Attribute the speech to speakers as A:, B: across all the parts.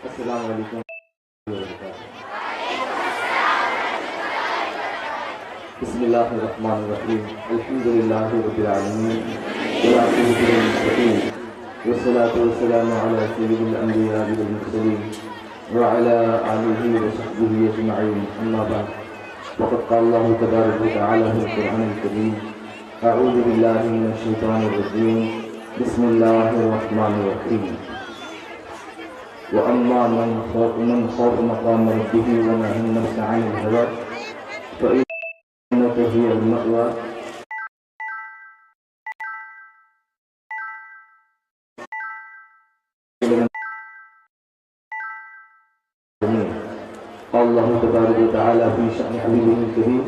A: السلام علیکم بسم اللہ الرحمن الرحیم الحمد للہ رب العالمین والعاقبۃ للمتقین والصلاة والسلام علی سید الانبیاء والمرسلین وعلی آلہ وصحبہ اجمعین اما بعد فقد قال اللہ تبارک وتعالی فی القرآن الکریم اعوذ باللہ من الشیطان الرجیم بسم اللہ الرحمن الرحیم وأما من خاف مقام ربه ونهى النفس عن الهوى فإنك هي المأوى قال الله تبارك وتعالى في شأن حبيبه الكريم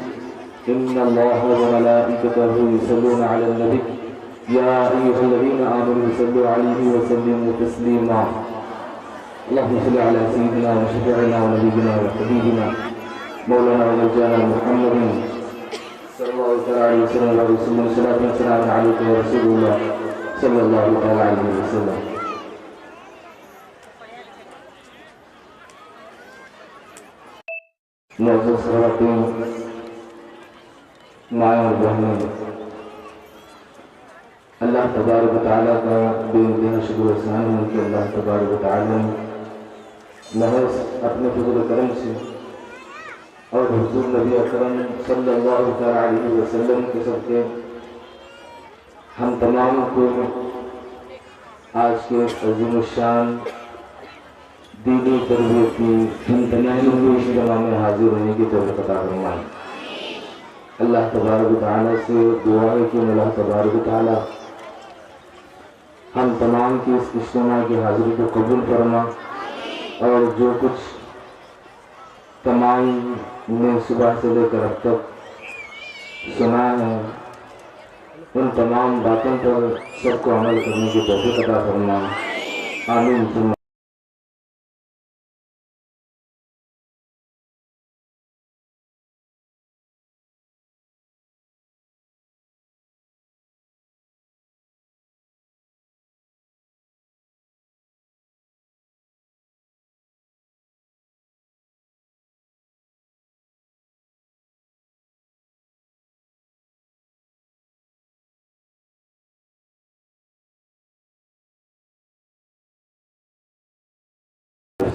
A: إن الله وملائكته يصلون على النبي يا أيها الذين آمنوا صلوا عليه وسلموا تسليما اللهم صل على سيدنا وشفيعنا ونبينا وحبيبنا مولانا ونجانا محمد صلى الله عليه وسلم وسلم صلاة وسلام عليك يا رسول الله صلى الله عليه وسلم. معزز خواتین، مائیں اور بہنیں، اللہ تبارک و تعالیٰ کا بے انتہا شکر و احسان ہے کہ اللہ تبارک و تعالیٰ نے محض اپنے فضل و کرم سے اور حضور نبی اکرم صلی اللہ علیہ وسلم کے صدقے ہم تمام کو آج کے عظیم الشان دینی تربیتی امتحانی اجتماع میں حاضر ہونے کی توفیق عطا فرمائے. اللہ تبارک و تعالیٰ سے دعا ہے کہ اللہ تبارک و تعالیٰ ہم تمام کی اس اجتماع کی حاضری کو قبول فرما اور جو کچھ تمام نے صبح سے لے کر اب تک سنا ہے ان تمام باتوں پر سب کو عمل کرنے کی توفیق عطا فرما. آمین.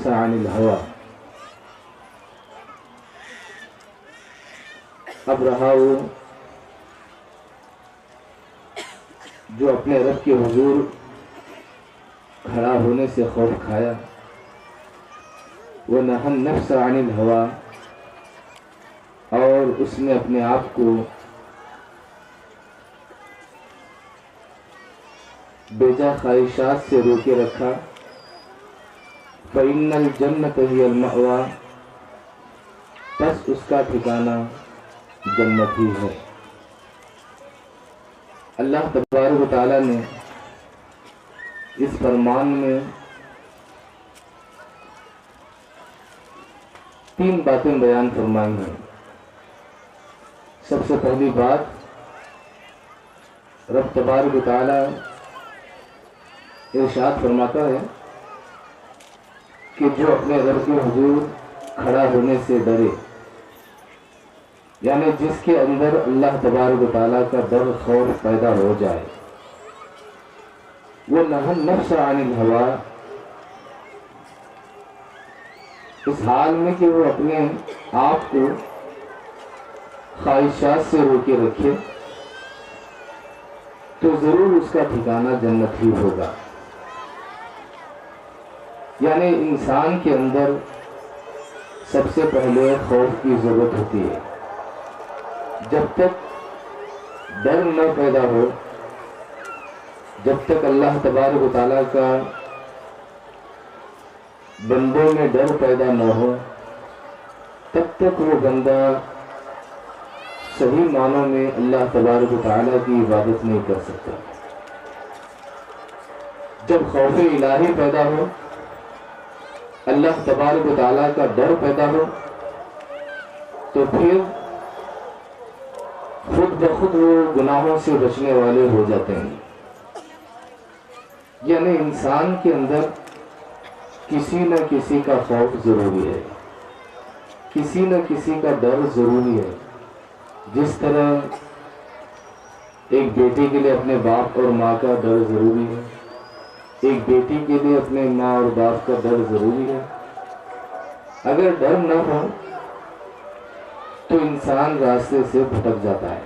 A: عن الہوا. اب رہا وہ جو اپنے رب کے حضور کھڑا ہونے سے خوف کھایا. وہ نہى النفس عن الہوا، اور اس نے اپنے آپ کو بیجا خواہشات سے روکے رکھا. فإن الجنت هي المأوى، پس اس کا ٹھکانہ جنت ہی ہے. اللہ تبارک و تعالیٰ نے اس فرمان میں تین باتیں بیان فرمائی ہیں. سب سے پہلی بات، رب تبارک و تعالیٰ ارشاد فرماتا ہے کہ جو اپنے رب کے حضور کھڑا ہونے سے ڈرے، یعنی جس کے اندر اللہ تبارک و تعالیٰ کا ڈر خوف پیدا ہو جائے، وہ نہى النفس عن الہوا، اس حال میں کہ وہ اپنے آپ کو خواہشات سے روکے رکھے تو ضرور اس کا ٹھکانہ جنت ہی ہوگا. یعنی انسان کے اندر سب سے پہلے خوف کی ضرورت ہوتی ہے. جب تک ڈر نہ پیدا ہو، جب تک اللہ تبارک و تعالیٰ کا بندوں میں ڈر پیدا نہ ہو، تب تک وہ بندہ صحیح معنوں میں اللہ تبارک و تعالیٰ کی عبادت نہیں کر سکتا. جب خوف الہی پیدا ہو، اللہ تبارک و تعالیٰ کا ڈر پیدا ہو، تو پھر خود بخود وہ گناہوں سے بچنے والے ہو جاتے ہیں. یعنی انسان کے اندر کسی نہ کسی کا خوف ضروری ہے، کسی نہ کسی کا ڈر ضروری ہے۔ جس طرح ایک بیٹی کے لیے اپنے باپ اور ماں کا ڈر ضروری ہے، ایک بیٹی کے لیے اپنے ماں اور باپ کا ڈر ضروری ہے۔ اگر ڈر نہ ہو تو انسان راستے سے بھٹک جاتا ہے،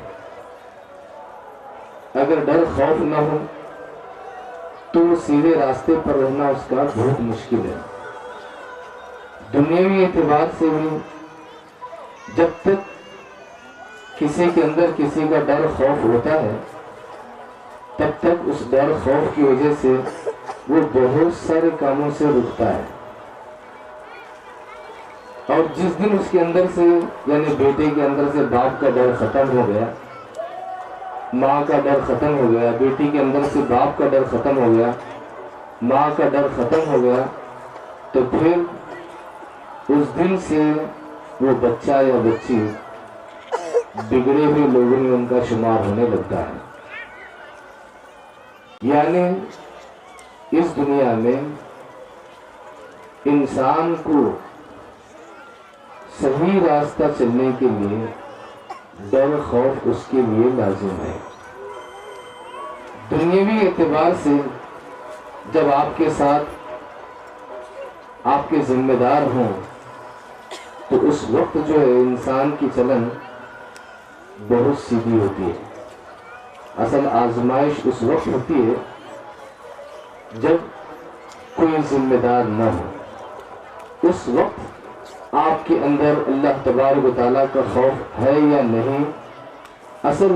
A: اگر ڈر خوف نہ ہو تو سیدھے راستے پر رہنا اس کا بہت مشکل ہے۔ دنیاوی اعتبار سے بھی جب تک کسی کے اندر کسی کا ڈر خوف ہوتا ہے تب تک اس ڈر خوف کی وجہ سے وہ بہت سارے کاموں سے رکتا ہے، اور جس دن اس کے اندر سے یعنی بیٹے کے اندر سے باپ کا ڈر ختم ہو گیا، ماں کا ڈر ختم ہو گیا، بیٹی کے اندر سے باپ کا ڈر ختم ہو گیا، ماں کا ڈر ختم ہو گیا، تو پھر اس دن سے وہ بچہ یا بچی بگڑے ہوئے لوگوں میں ان کا شمار ہونے لگتا ہے۔ یعنی اس دنیا میں انسان کو صحیح راستہ چلنے کے لیے ڈر خوف اس کے لیے لازم ہے۔ دنیاوی اعتبار سے جب آپ کے ساتھ آپ کے ذمہ دار ہوں تو اس وقت جو ہے انسان کی چلن بہت سیدھی ہوتی ہے۔ اصل آزمائش اس وقت ہوتی ہے جب کوئی ذمہ دار نہ ہو، اس وقت آپ کے اندر اللہ تبارک و تعالیٰ کا خوف ہے یا نہیں، اصل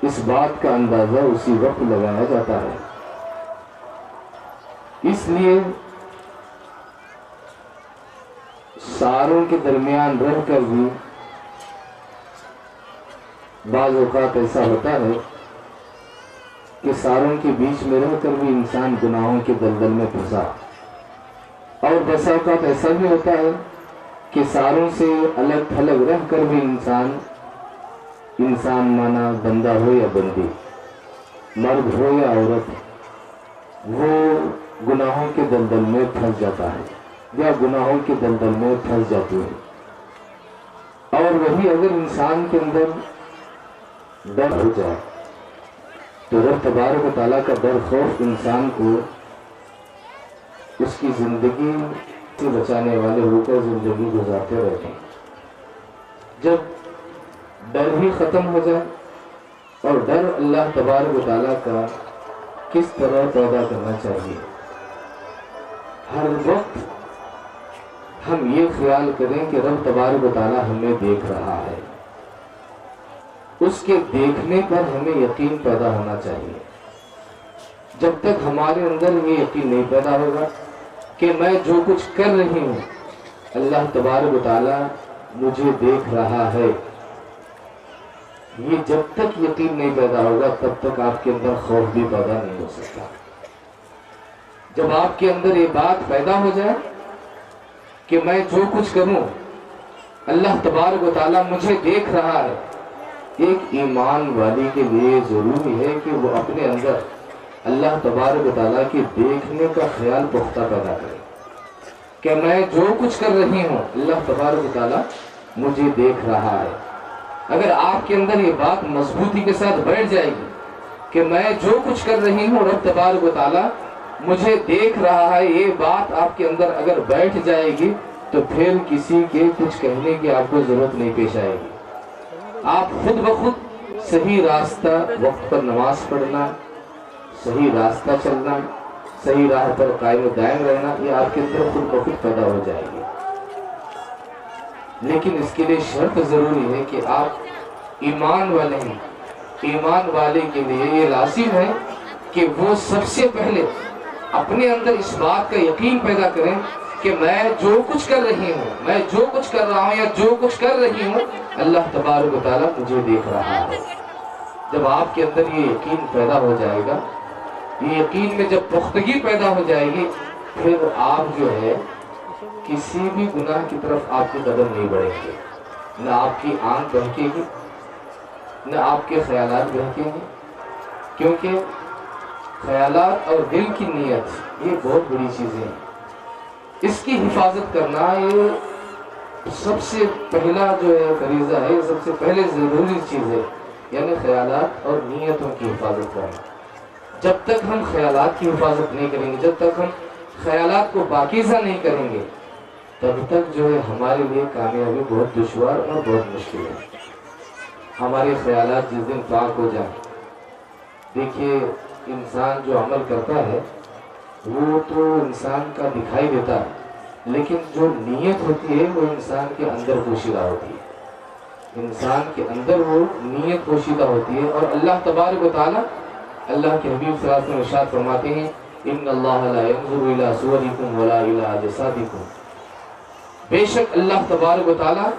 A: اس بات کا اندازہ اسی وقت لگایا جاتا ہے۔ اس لیے ساروں کے درمیان رہ کر بھی بعض اوقات ایسا ہوتا ہے کہ ساروں کے بیچ میں رہ کر بھی انسان گناہوں کے دلدل میں پھنسا، اور بسا اوقات ایسا بھی ہوتا ہے کہ ساروں سے الگ تھلگ رہ کر بھی انسان مانا بندہ ہو یا بندی، مرد ہو یا عورت، وہ گناہوں کے دلدل میں پھنس جاتا ہے یا گناہوں کے دلدل میں پھنس جاتی ہے۔ اور وہی اگر انسان کے اندر ڈر ہو جائے تو رب تبارک و تعالیٰ کا ڈر خوف انسان کو اس کی زندگی سے بچانے والے ہو کر زندگی گزارتے رہتے ہیں۔ جب ڈر ہی ختم ہو جائے، اور ڈر اللہ تبارک و تعالیٰ کا کس طرح پیدا کرنا چاہیے، ہر وقت ہم یہ خیال کریں کہ رب تبارک و تعالیٰ ہمیں دیکھ رہا ہے، اس کے دیکھنے پر ہمیں یقین پیدا ہونا چاہیے۔ جب تک ہمارے اندر یہ یقین نہیں پیدا ہوگا کہ میں جو کچھ کر رہی ہوں اللہ تبارک و تعالیٰ مجھے دیکھ رہا ہے، یہ جب تک یقین نہیں پیدا ہوگا تب تک آپ کے اندر خوف بھی پیدا نہیں ہو سکتا۔ جب آپ کے اندر یہ بات پیدا ہو جائے کہ میں جو کچھ کروں اللہ تبارک و تعالیٰ مجھے دیکھ رہا ہے، ایک ایمان والی کے لیے ضروری ہے کہ وہ اپنے اندر اللہ تبارک و تعالیٰ کے دیکھنے کا خیال پختہ پیدا کرے کہ میں جو کچھ کر رہی ہوں اللہ تبارک و تعالیٰ مجھے دیکھ رہا ہے۔ اگر آپ کے اندر یہ بات مضبوطی کے ساتھ بیٹھ جائے گی کہ میں جو کچھ کر رہی ہوں رب تبارک و تعالیٰ مجھے دیکھ رہا ہے، یہ بات آپ کے اندر اگر بیٹھ جائے گی تو پھر کسی کے کچھ کہنے کی آپ کو ضرورت نہیں پیش آئے گی۔ آپ خود بخود صحیح راستہ، وقت پر نماز پڑھنا، صحیح راستہ چلنا، صحیح راہ پر قائم و دائم رہنا، یہ آپ کے اندر خود بخود پیدا ہو جائے گی۔ لیکن اس کے لیے شرط ضروری ہے کہ آپ ایمان والے ہیں۔ ایمان والے کے لیے یہ لازم ہے کہ وہ سب سے پہلے اپنے اندر اس بات کا یقین پیدا کریں کہ میں جو کچھ کر رہی ہوں، میں جو کچھ کر رہا ہوں یا جو کچھ کر رہی ہوں اللہ تبارک و تعالیٰ مجھے دیکھ رہا ہے۔ جب آپ کے اندر یہ یقین پیدا ہو جائے گا، یہ یقین میں جب پختگی پیدا ہو جائے گی، پھر آپ جو ہے کسی بھی گناہ کی طرف آپ کے قدم نہیں بڑھیں گے، نہ آپ کی آنکھ بہکے گی، نہ آپ کے خیالات بہکیں گے، کیونکہ خیالات اور دل کی نیت یہ بہت بڑی چیزیں ہیں۔ اس کی حفاظت کرنا یہ سب سے پہلا جو ہے فریضہ ہے، سب سے پہلے ضروری چیز ہے، یعنی خیالات اور نیتوں کی حفاظت کرنا۔ جب تک ہم خیالات کی حفاظت نہیں کریں گے، جب تک ہم خیالات کو پاکیزہ نہیں کریں گے، تب تک جو ہے ہمارے لیے کامیابی بہت دشوار اور بہت مشکل ہے۔ ہمارے خیالات جس دن پاک ہو جائیں، دیکھیے انسان جو عمل کرتا ہے وہ تو انسان کا دکھائی دیتا ہے، لیکن جو نیت ہوتی ہے وہ انسان کے اندر پوشیدہ ہوتی ہے، انسان کے اندر وہ نیت پوشیدہ ہوتی ہے۔ اور اللہ تبارک و تعالیٰ، اللہ کے حبیب صلی اللہ علیہ وسلم ارشاد فرماتے ہیں ان اللہ لا ينظر الى صورکم ولا الى اجسادکم، بے شک اللہ تبارک و تعالیٰ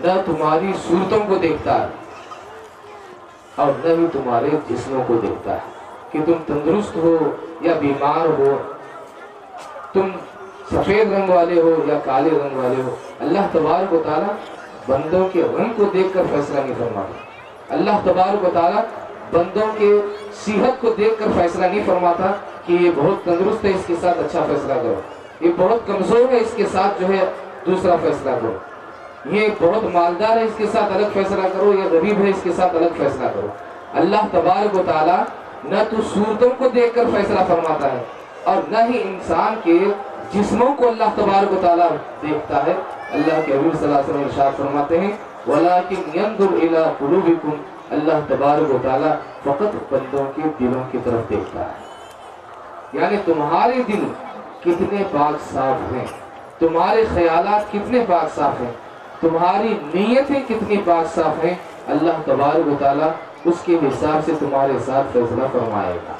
A: نہ تمہاری صورتوں کو دیکھتا ہے اور نہ ہی تمہارے جسموں کو دیکھتا ہے، کہ تم تندرست ہو یا بیمار ہو، تم سفید رنگ والے ہو یا کالے رنگ والے ہو۔ اللہ تبارک و تعالیٰ بندوں کے رنگ کو دیکھ کر فیصلہ نہیں فرماتا، اللہ تبارک و تعالیٰ بندوں کے صحت کو دیکھ کر فیصلہ نہیں فرماتا کہ یہ بہت تندرست ہے اس کے ساتھ اچھا فیصلہ کرو، یہ بہت کمزور ہے اس کے ساتھ جو ہے دوسرا فیصلہ کرو، یہ بہت مالدار ہے اس کے ساتھ الگ فیصلہ کرو، یہ غریب ہے اس کے ساتھ الگ فیصلہ کرو۔ اللہ تبارک و تعالیٰ نہ تو صورتوں کو دیکھ کر فیصلہ فرماتا ہے اور نہ ہی انسان کے جسموں کو اللہ تبارک و تعالیٰ دیکھتا ہے۔ اللہ کے حبیب صلی اللہ علیہ وسلم ارشاد فرماتے ہیں وَلَكِنْ يَنْظُرْ إِلَىٰ قُلُوبِكُمْ، اللہ تبارک و تعالیٰ فقط بندوں کے دلوں کی طرف دیکھتا ہے، یعنی تمہارے دل کتنے پاک صاف ہیں، تمہارے خیالات کتنے پاک صاف ہیں، تمہاری نیتیں کتنی پاک صاف ہیں، اللہ تبارک و تعالیٰ اس کے حساب سے تمہارے ساتھ فیصلہ فرمائے گا۔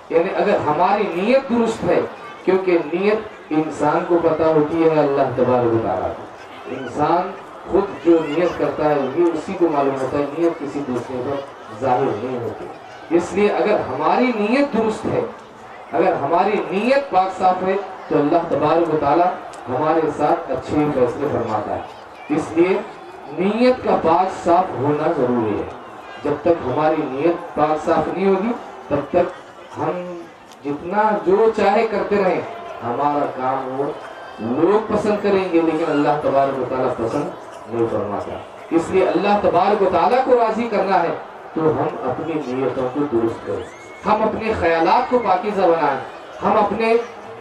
A: یعنی اگر ہماری نیت درست ہے، کیونکہ نیت انسان کو پتہ ہوتی ہے اللہ تبارک و تعالیٰ کو، انسان خود جو نیت کرتا ہے یہ اسی کو معلوم ہوتا ہے، نیت کسی دوسرے پر ظاہر نہیں ہوتی۔ اس لیے اگر ہماری نیت درست ہے، اگر ہماری نیت پاک صاف ہے تو اللہ تبارک و تعالیٰ ہمارے ساتھ اچھے فیصلے فرماتا ہے۔ اس لیے نیت کا پاک صاف ہونا ضروری ہے۔ جب تک ہماری نیت پاک صاف نہیں ہوگی تب تک ہم جتنا جو چاہے کرتے رہیں، ہمارا کام وہ لوگ پسند کریں گے لیکن اللہ تبارک و تعالیٰ پسند نہیں فرماتا۔ اس لیے اللہ تبارک و تعالیٰ کو راضی کرنا ہے تو ہم اپنی نیتوں کو درست کریں، ہم اپنے خیالات کو پاکیزہ بنائیں، ہم اپنے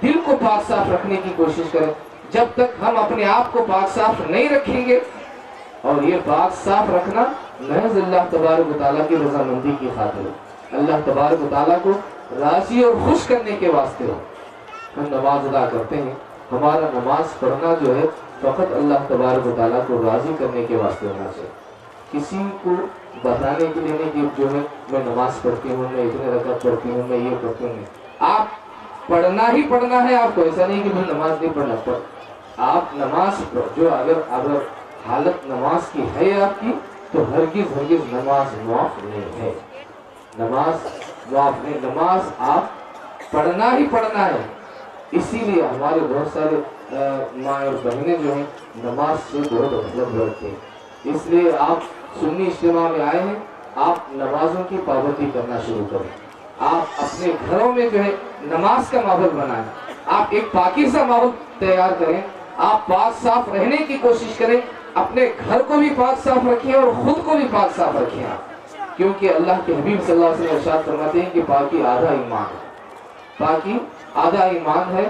A: دل کو پاک صاف رکھنے کی کوشش کریں۔ جب تک ہم اپنے آپ کو پاک صاف نہیں رکھیں گے، اور یہ پاک صاف رکھنا محض اللہ تبارک و تعالیٰ کی رضامندی کی خاطر ہے، اللہ تبارک و تعالیٰ کو راضی اور خوش کرنے کے واسطے ہو۔ ہم نماز ادا کرتے ہیں، ہمارا نماز پڑھنا جو ہے فقط اللہ تبارک و تعالیٰ کو راضی کرنے کے واسطے ہونا چاہیے، کسی کو بتانے کے لیے نہیں کہ جو ہے میں نماز پڑھتی ہوں، میں اتنے رکعت پڑھتی ہوں، میں یہ پڑھتی ہوں۔ آپ پڑھنا ہی پڑھنا ہے، آپ کو ایسا نہیں کہ میں نماز نہیں پڑھنا، آپ نماز جو اگر حالت نماز کی ہے آپ کی تو ہرگز نماز معاف نہیں ہے، نماز معاف نہیں، نماز آپ پڑھنا ہی پڑھنا ہے۔ اسی لیے ہمارے بہت سارے ماں اور بہنیں جو ہیں نماز سے بہت غفلت رکھتے ہیں، اس لیے آپ سنی اجتماع میں آئے ہیں، آپ نمازوں کی پابندی کرنا شروع کریں، آپ اپنے گھروں میں جو ہے نماز کا ماحول بنائیں، آپ ایک پاکیزہ ماحول تیار کریں، آپ پاک صاف رہنے کی کوشش کریں، اپنے گھر کو بھی پاک صاف رکھیں اور خود کو بھی پاک صاف رکھیں آپ، کیونکہ اللہ کے حبیب صلی اللہ علیہ وسلم ارشاد فرماتے ہیں کہ پاکی آدھا ایمان ہے، پاکی آدھا ایمان ہے،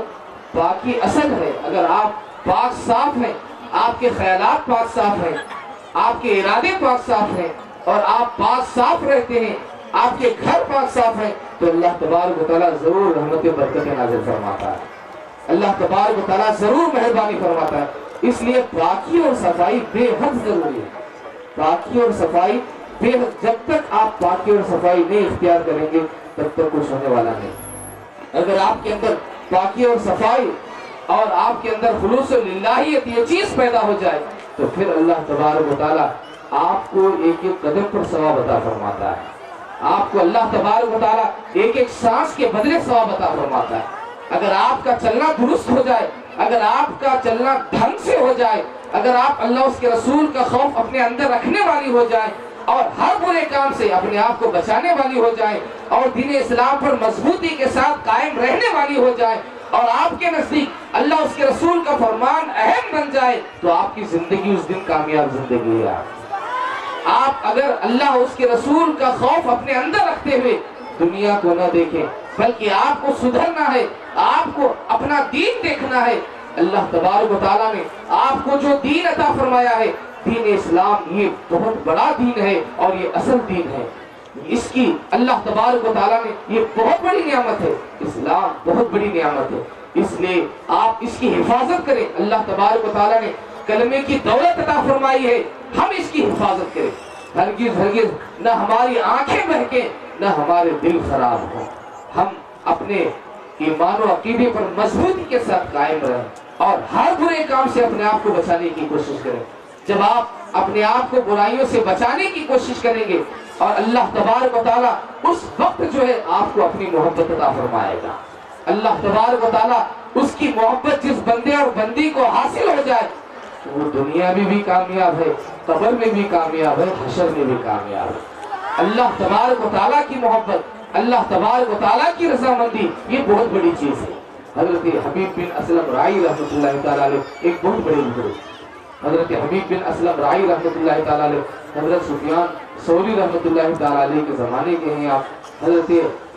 A: پاکی اصل ہے۔ اگر آپ پاک صاف ہیں، آپ کے خیالات پاک صاف ہیں، آپ کے ارادے پاک صاف ہیں اور آپ پاک صاف رہتے ہیں، آپ کے گھر پاک صاف ہیں، تو اللہ تبارک و تعالیٰ ضرور رحمت برکت نازل فرماتا ہے، اللہ تبارک و تعالیٰ ضرور مہربانی فرماتا ہے۔ اس لیے پاکی اور صفائی بے حد ضروری ہے، پاکی اور صفائی بے حد، جب تک آپ پاکی اور صفائی نہیں اختیار کریں گے تب تک کچھ ہونے والا نہیں۔ اگر آپ کے اندر پاکی اور صفائی اور آپ کے اندر خلوص و للہیت یہ چیز پیدا ہو جائے تو پھر اللہ تبارک و تعالیٰ آپ کو ایک ایک قدم پر ثواب عطا فرماتا ہے، آپ کو اللہ تبارک و تعالیٰ ایک ایک سانس کے بدلے ثواب عطا فرماتا ہے۔ اگر آپ کا چلنا درست ہو جائے، اگر آپ کا چلنا ڈھنگ سے ہو جائے، اگر آپ اللہ اس کے رسول کا خوف اپنے اندر رکھنے والی ہو جائے اور ہر برے کام سے اپنے آپ کو بچانے والی ہو جائے اور دین اسلام پر مضبوطی کے ساتھ قائم رہنے والی ہو جائے اور آپ کے نزدیک
B: اللہ اس کے رسول کا فرمان اہم بن جائے تو آپ کی زندگی اس دن کامیاب زندگی ہے۔ آپ اگر اللہ اس کے رسول کا خوف اپنے اندر رکھتے ہوئے دنیا کو نہ دیکھیں، بلکہ آپ کو سدھرنا ہے، آپ کو اپنا دین دیکھنا ہے۔ اللہ تبارک و تعالیٰ نے آپ کو جو دین عطا فرمایا ہے، دین اسلام، یہ بہت بڑا دین ہے اور یہ اصل دین ہے۔ اس کی اللہ تبارک و تعالیٰ نے یہ بہت بڑی نعمت ہے، اسلام بہت بڑی نعمت ہے، اس لیے آپ اس کی حفاظت کریں۔ اللہ تبارک و تعالیٰ نے کلمے کی دولت عطا فرمائی ہے، ہم اس کی حفاظت کریں۔ ہرگز ہرگز نہ ہماری آنکھیں بہکیں، نہ ہمارے دل خراب ہوں، ہم اپنے ایمان و عقیدے پر مضبوطی کے ساتھ قائم رہیں اور ہر برے کام سے اپنے آپ کو بچانے کی کوشش کریں۔ جب آپ اپنے آپ کو برائیوں سے بچانے کی کوشش کریں گے اور اللہ تبارک و تعالیٰ اس وقت جو ہے آپ کو اپنی محبت عطا فرمائے گا۔ اللہ تبارک و تعالیٰ اس کی محبت جس بندے اور بندی کو حاصل ہو جائے، وہ دنیا میں بھی کامیاب ہے، قبر میں بھی کامیاب ہے، حشر میں بھی کامیاب ہے۔ اللہ تبارک و تعالیٰ کی محبت، اللہ تبارک و تعالیٰ کی رضامندی، یہ بہت بڑی چیز ہے۔ حضرت حبیب بن اسلم رائی رحمۃ اللہ تعالیٰ علیہ ایک بہت بڑے بزرگ، حضرت حبیب بن اسلم رائی رحمۃ اللہ تعالیٰ علیہ حضرت سفیان ثوری رحمۃ اللہ تعالیٰ علیہ کے زمانے کے ہیں آپ۔ حضرت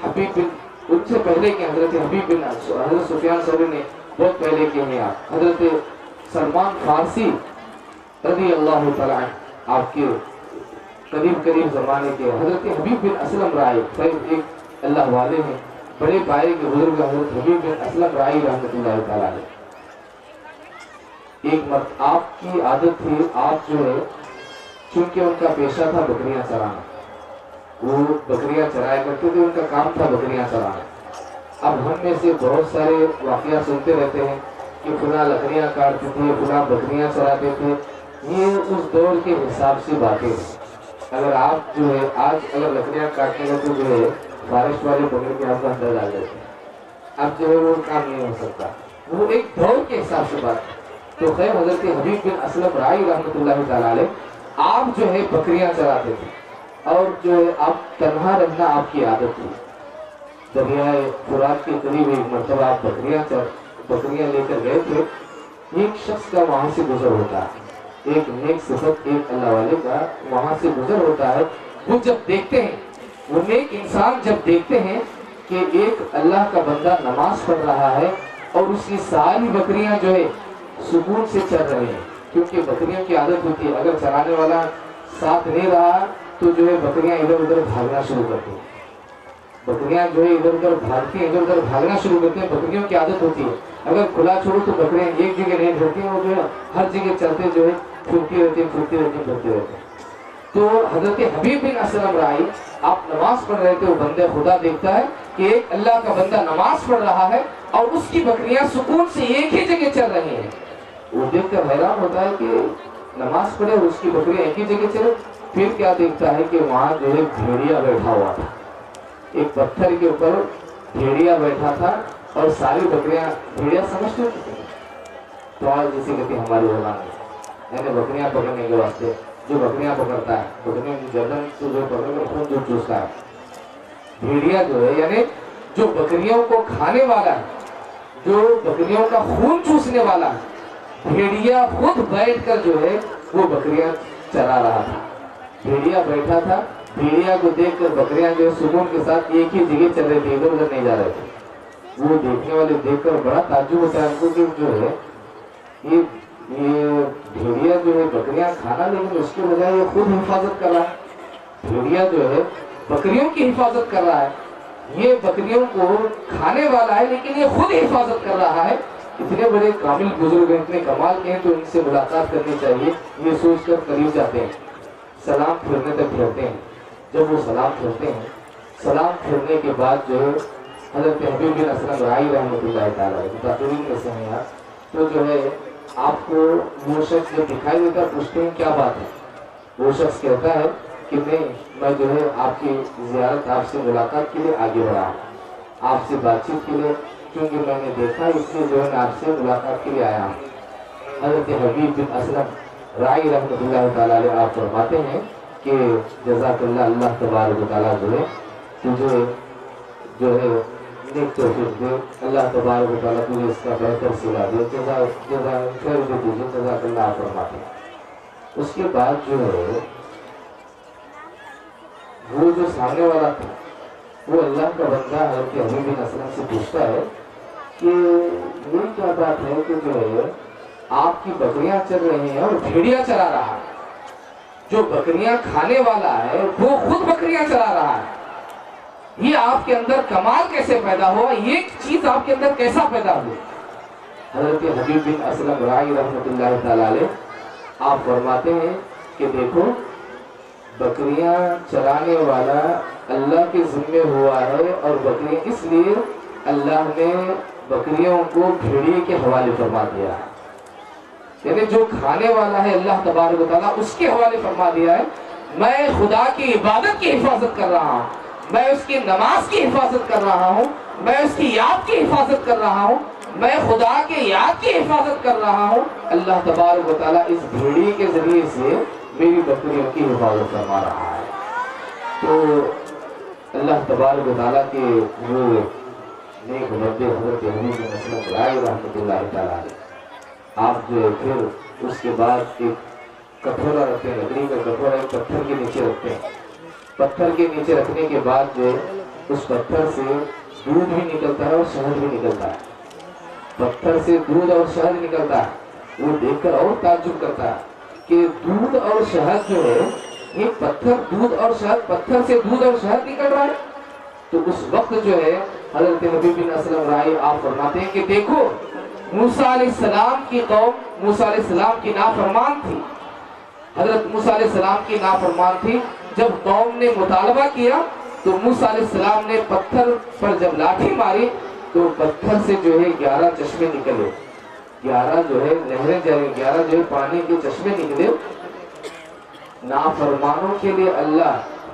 B: حبیب بن، ان سے پہلے کے حضرت حبیب بن حضرت سفیان ثوری نے بہت پہلے کے ہیں آپ۔ حضرت سلمان فارسی رضی اللہ تعالیٰ عنہ آپ کے قریب زمانے کے حضرت حبیب بن اسلم رائی، ایک اللہ والے ہیں، بڑے پائے کے بزرگ حضرت حبیب بن اسلم رائی رحمۃ اللہ تعالیٰ علیہ۔ ایک مرد آپ کی عادت تھی، آپ جو ہے چونکہ ان کا پیشہ تھا بکریاں چرانا، وہ بکریاں چرایا کرتے تھے، ان کا کام تھا بکریاں چرانا۔ اب ہم میں سے بہت سارے واقعہ سنتے رہتے ہیں کہ فلاں لکڑیاں کاٹتے تھے، فلاں بکریاں چراتے تھے، یہ اس دور کے حساب سے باتیں ہیں۔ اگر آپ جو ہے آج اگر لکڑیاں کاٹنے کا تو جو ہے فارسٹ والے پکڑ کے آپ کا اندر ڈال دیتے ہیں، اب جو ہے وہ کام نہیں ہو سکتا، وہ ایک دور کے حساب سے بات ہے۔ تو خیر حضرت حبیب بن اسلم رائی رحمۃ اللہ تعالیٰ علیہ آپ جو ہے بکریاں چراتے تھے اور جو ہے آپ تنہا رہنا آپ کی عادت تھی۔ دریائے فرات کے قریب ایک مرتبہ آپ بکریاں لے کر گئے تھے، ایک شخص کا وہاں سے گزر ہوتا ہے، ایک نیک صفت ایک اللہ والے کا وہاں سے گزر ہوتا ہے۔ وہ جب دیکھتے ہیں، وہ نیک انسان جب دیکھتے ہیں کہ ایک اللہ کا بندہ نماز پڑھ رہا ہے اور اس کی ساری بکریاں جو ہے سکون سے چل رہے ہیں، کیونکہ بکریوں کی عادت ہوتی ہے اگر چرانے والا ساتھ نہیں رہا تو جو ہے بکریاں ادھر ادھر بھاگنا شروع کرتی ہیں، بکریاں جو ہے ادھر ادھر بھاگتی ہیں، ادھر ادھر بھاگنا شروع کرتے ہیں، بکریوں کی عادت ہوتی ہے اگر کھلا چھوڑو تو بکریاں ایک جگہ نہیں پھرتی ہیں، وہ جو ہے ہر جگہ چلتے جو ہے پھرتی رہتی ہیں۔ تو حضرت حبیب بن اسلم رائی آپ نماز پڑھ رہے تھے، وہ بندے خدا دیکھتا ہے کہ ایک اللہ کا بندہ نماز پڑھ رہا ہے اور اس کی بکریاں سکون سے ایک ہی جگہ چل رہی ہیں۔ وہ دیکھ کر حیران ہوتا ہے کہ نماز پڑھے اور اس کی بکریاں ایک ہی جگہ چلے۔ پھر کیا دیکھتا ہے کہ وہاں جو ہے بھیڑیا بیٹھا ہوا تھا، ایک پتھر کے اوپر بھیڑیا بیٹھا تھا اور ساری بکریاں، بھیڑیا سمجھتے ہیں تو آج جیسے کہتے ہیں ہماری اولاد یعنی بکریاں پکڑنے کے واسطے جو بکریاں پکڑتا ہے، بکریوں کی گردن سے جو پکڑ کر خون جو چوستا ہے، بھیڑیا جو ہے یعنی جو بکریوں کو کھانے والا ہے، جو بکریوں کا خون چوسنے والا ہے، بھیڑیا خود بیٹھ کر جو ہے وہ بکریاں چرا رہا تھا۔ بھیڑیا بیٹھا تھا، بھیڑیا کو دیکھ کر بکریاں جو ہے سکون کے ساتھ ایک ہی جگہ چل رہے تھے، ادھر ادھر نہیں جا رہے تھے۔ وہ دیکھنے والے دیکھ کر بڑا تعجب ہوتا ہے ان کو کہ جو ہے یہ بھیڑیا جو ہے بکریاں کھانا، لیکن اس کے بجائے یہ خود حفاظت کر رہا ہے۔ بھیڑیا جو ہے بکریوں کی حفاظت کر رہا ہے، یہ بکریوں کو کھانے والا ہے لیکن یہ خود حفاظت کر رہا ہے۔ اتنے بڑے کامل بزرگ ہیں، اتنے کمال کے ہیں، تو ان سے ملاقات کرنی چاہیے، یہ سوچ کر قریب جاتے ہیں، سلام پھرنے تک پھرتے ہیں۔ جب وہ سلام پھرتے ہیں، سلام پھرنے کے بعد جو ہے حضرت حبیب بن اسلم رائی رحمۃ اللہ تعالیٰ متاثرین میں سے ہیں آپ، تو جو ہے آپ کو وہ شخص جو دکھائی دیتا پوچھتے ہیں کیا بات ہے؟ وہ شخص کہتا ہے کہ میں جو ہے آپ کی زیارت، آپ سے ملاقات کے لیے آگے بڑھا ہوں، آپ سے بات چیت کے لیے، کیونکہ میں نے دیکھا اس لیے جو ہے آپ سے ملاقات کے لیے آیا ہوں۔ حضرت حبیب بن اسلم رائی رحمۃ اللہ تعالیٰ علیہ آپ فرماتے ہیں کہ جزاک اللہ، اللہ تبارک و تعالیٰ جو ہے تجھے جو ہے नेक तौफीक दे। अल्लाह तबारक व तआला तुझे इसका बेहतर सिला दे, जज़ा खैर दे तुझे, जज़ाकल्लाह फरमाते। उसके बाद जो है वो जो सामने वाला था वो अल्लाह का बंदा हज़रत हबीब बिन असलम से पूछता है कि ये क्या बात है कि जो है आपकी बकरियां चल रही हैं और भेड़िया चरा रहा है, जो बकरियां खाने वाला है वो खुद बकरियां चरा रहा है, ये आपके अंदर कमाल कैसे पैदा हुआ, ये चीज आपके अंदर कैसा पैदा हुई? हज़रत हबीब बिन असलम राई रहमतुल्लाह तआला अलैह आप फरमाते हैं कि देखो बकरियां चराने वाला अल्लाह के जिम्मे हुआ है, और बकरियां इसलिए अल्लाह ने बकरियों को भेड़िए के हवाले फरमा दिया है, यानी जो खाने वाला है अल्लाह तबारक व तआला उसके हवाले फरमा दिया है। मैं खुदा की इबादत की हिफाजत कर रहा हूँ, मैं उसकी नमाज की हिफाजत कर रहा हूँ, मैं उसकी याद की हिफाजत कर रहा हूँ, मैं खुदा के याद की हिफाजत कर रहा हूँ। अल्लाह तबारक व तआला इस भेड़िए के जरिए से मेरी बकरियों की हिफाजत फरमा रहा है। तो अल्लाह तबारक व तआला के वो नेक बंदे हज़रत हबीब बिन असलम राई रहमतुल्लाह तआला अलैह आप जो है फिर उसके बाद एक कटोरा रखते हैं, लकड़ी का कटोरा एक पत्थर के नीचे रखते हैं। पत्थर के नीचे रखने के बाद जो उस पत्थर से दूध भी निकलता है और शहद भी निकलता है। पत्थर से दूध और शहद निकलता है, वो देखकर और ताज्जुब करता है कि दूध और शहद जो है ये पत्थर दूध और शहद, पत्थर से दूध और शहद निकल रहा है। तो उस वक्त जो है हज़रत हबीब बिन असलम राई आप फरमाते हैं कि देखो मूसा अलैहिस्सलाम की कौम मूसा अलैहिस्सलाम की नाफरमान थी, हज़रत मूसा अलैहिस्सलाम की नाफरमान थी। जब कौम ने मुतालबा किया तो मूसा अलैहिस्सलाम ने पत्थर पर जब लाठी मारी तो पत्थर से जो है 11 चश्मे निकले, 11 जो है नहरें जारी, 11 जो है पानी के चश्मे निकले। नाफरमानों के लिए अल्लाह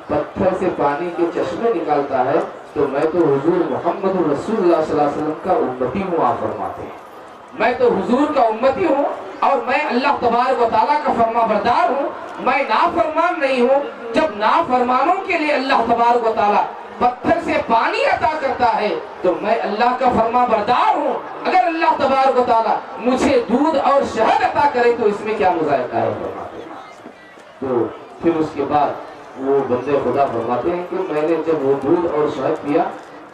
B: पत्थर से पानी के चश्मे निकालता है, तो मैं तो हुजूर मोहम्मद रसूलुल्लाह सल्लल्लाहु अलैहि वसल्लम का उम्मती हूँ। आप फरमाते हैं मैं तो हुजूर का उम्मती हूँ और मैं अल्लाह तबारक व तआला का फरमाबरदार हूँ, मैं नाफरमान नहीं हूँ। जब नाफरमानों के लिए अल्लाह तबारक व तआला पत्थर से पानी अता करता है तो मैं अल्लाह का फरमाबरदार हूँ। अगर अल्लाह तबारक व तआला मुझे दूध और शहद अता करे तो इसमें क्या मुज़ायका है, फरमाते हैं। तो फिर उसके बाद वो बंदे खुदा फरमाते हैं कि मैंने जब वो दूध और शहद पिया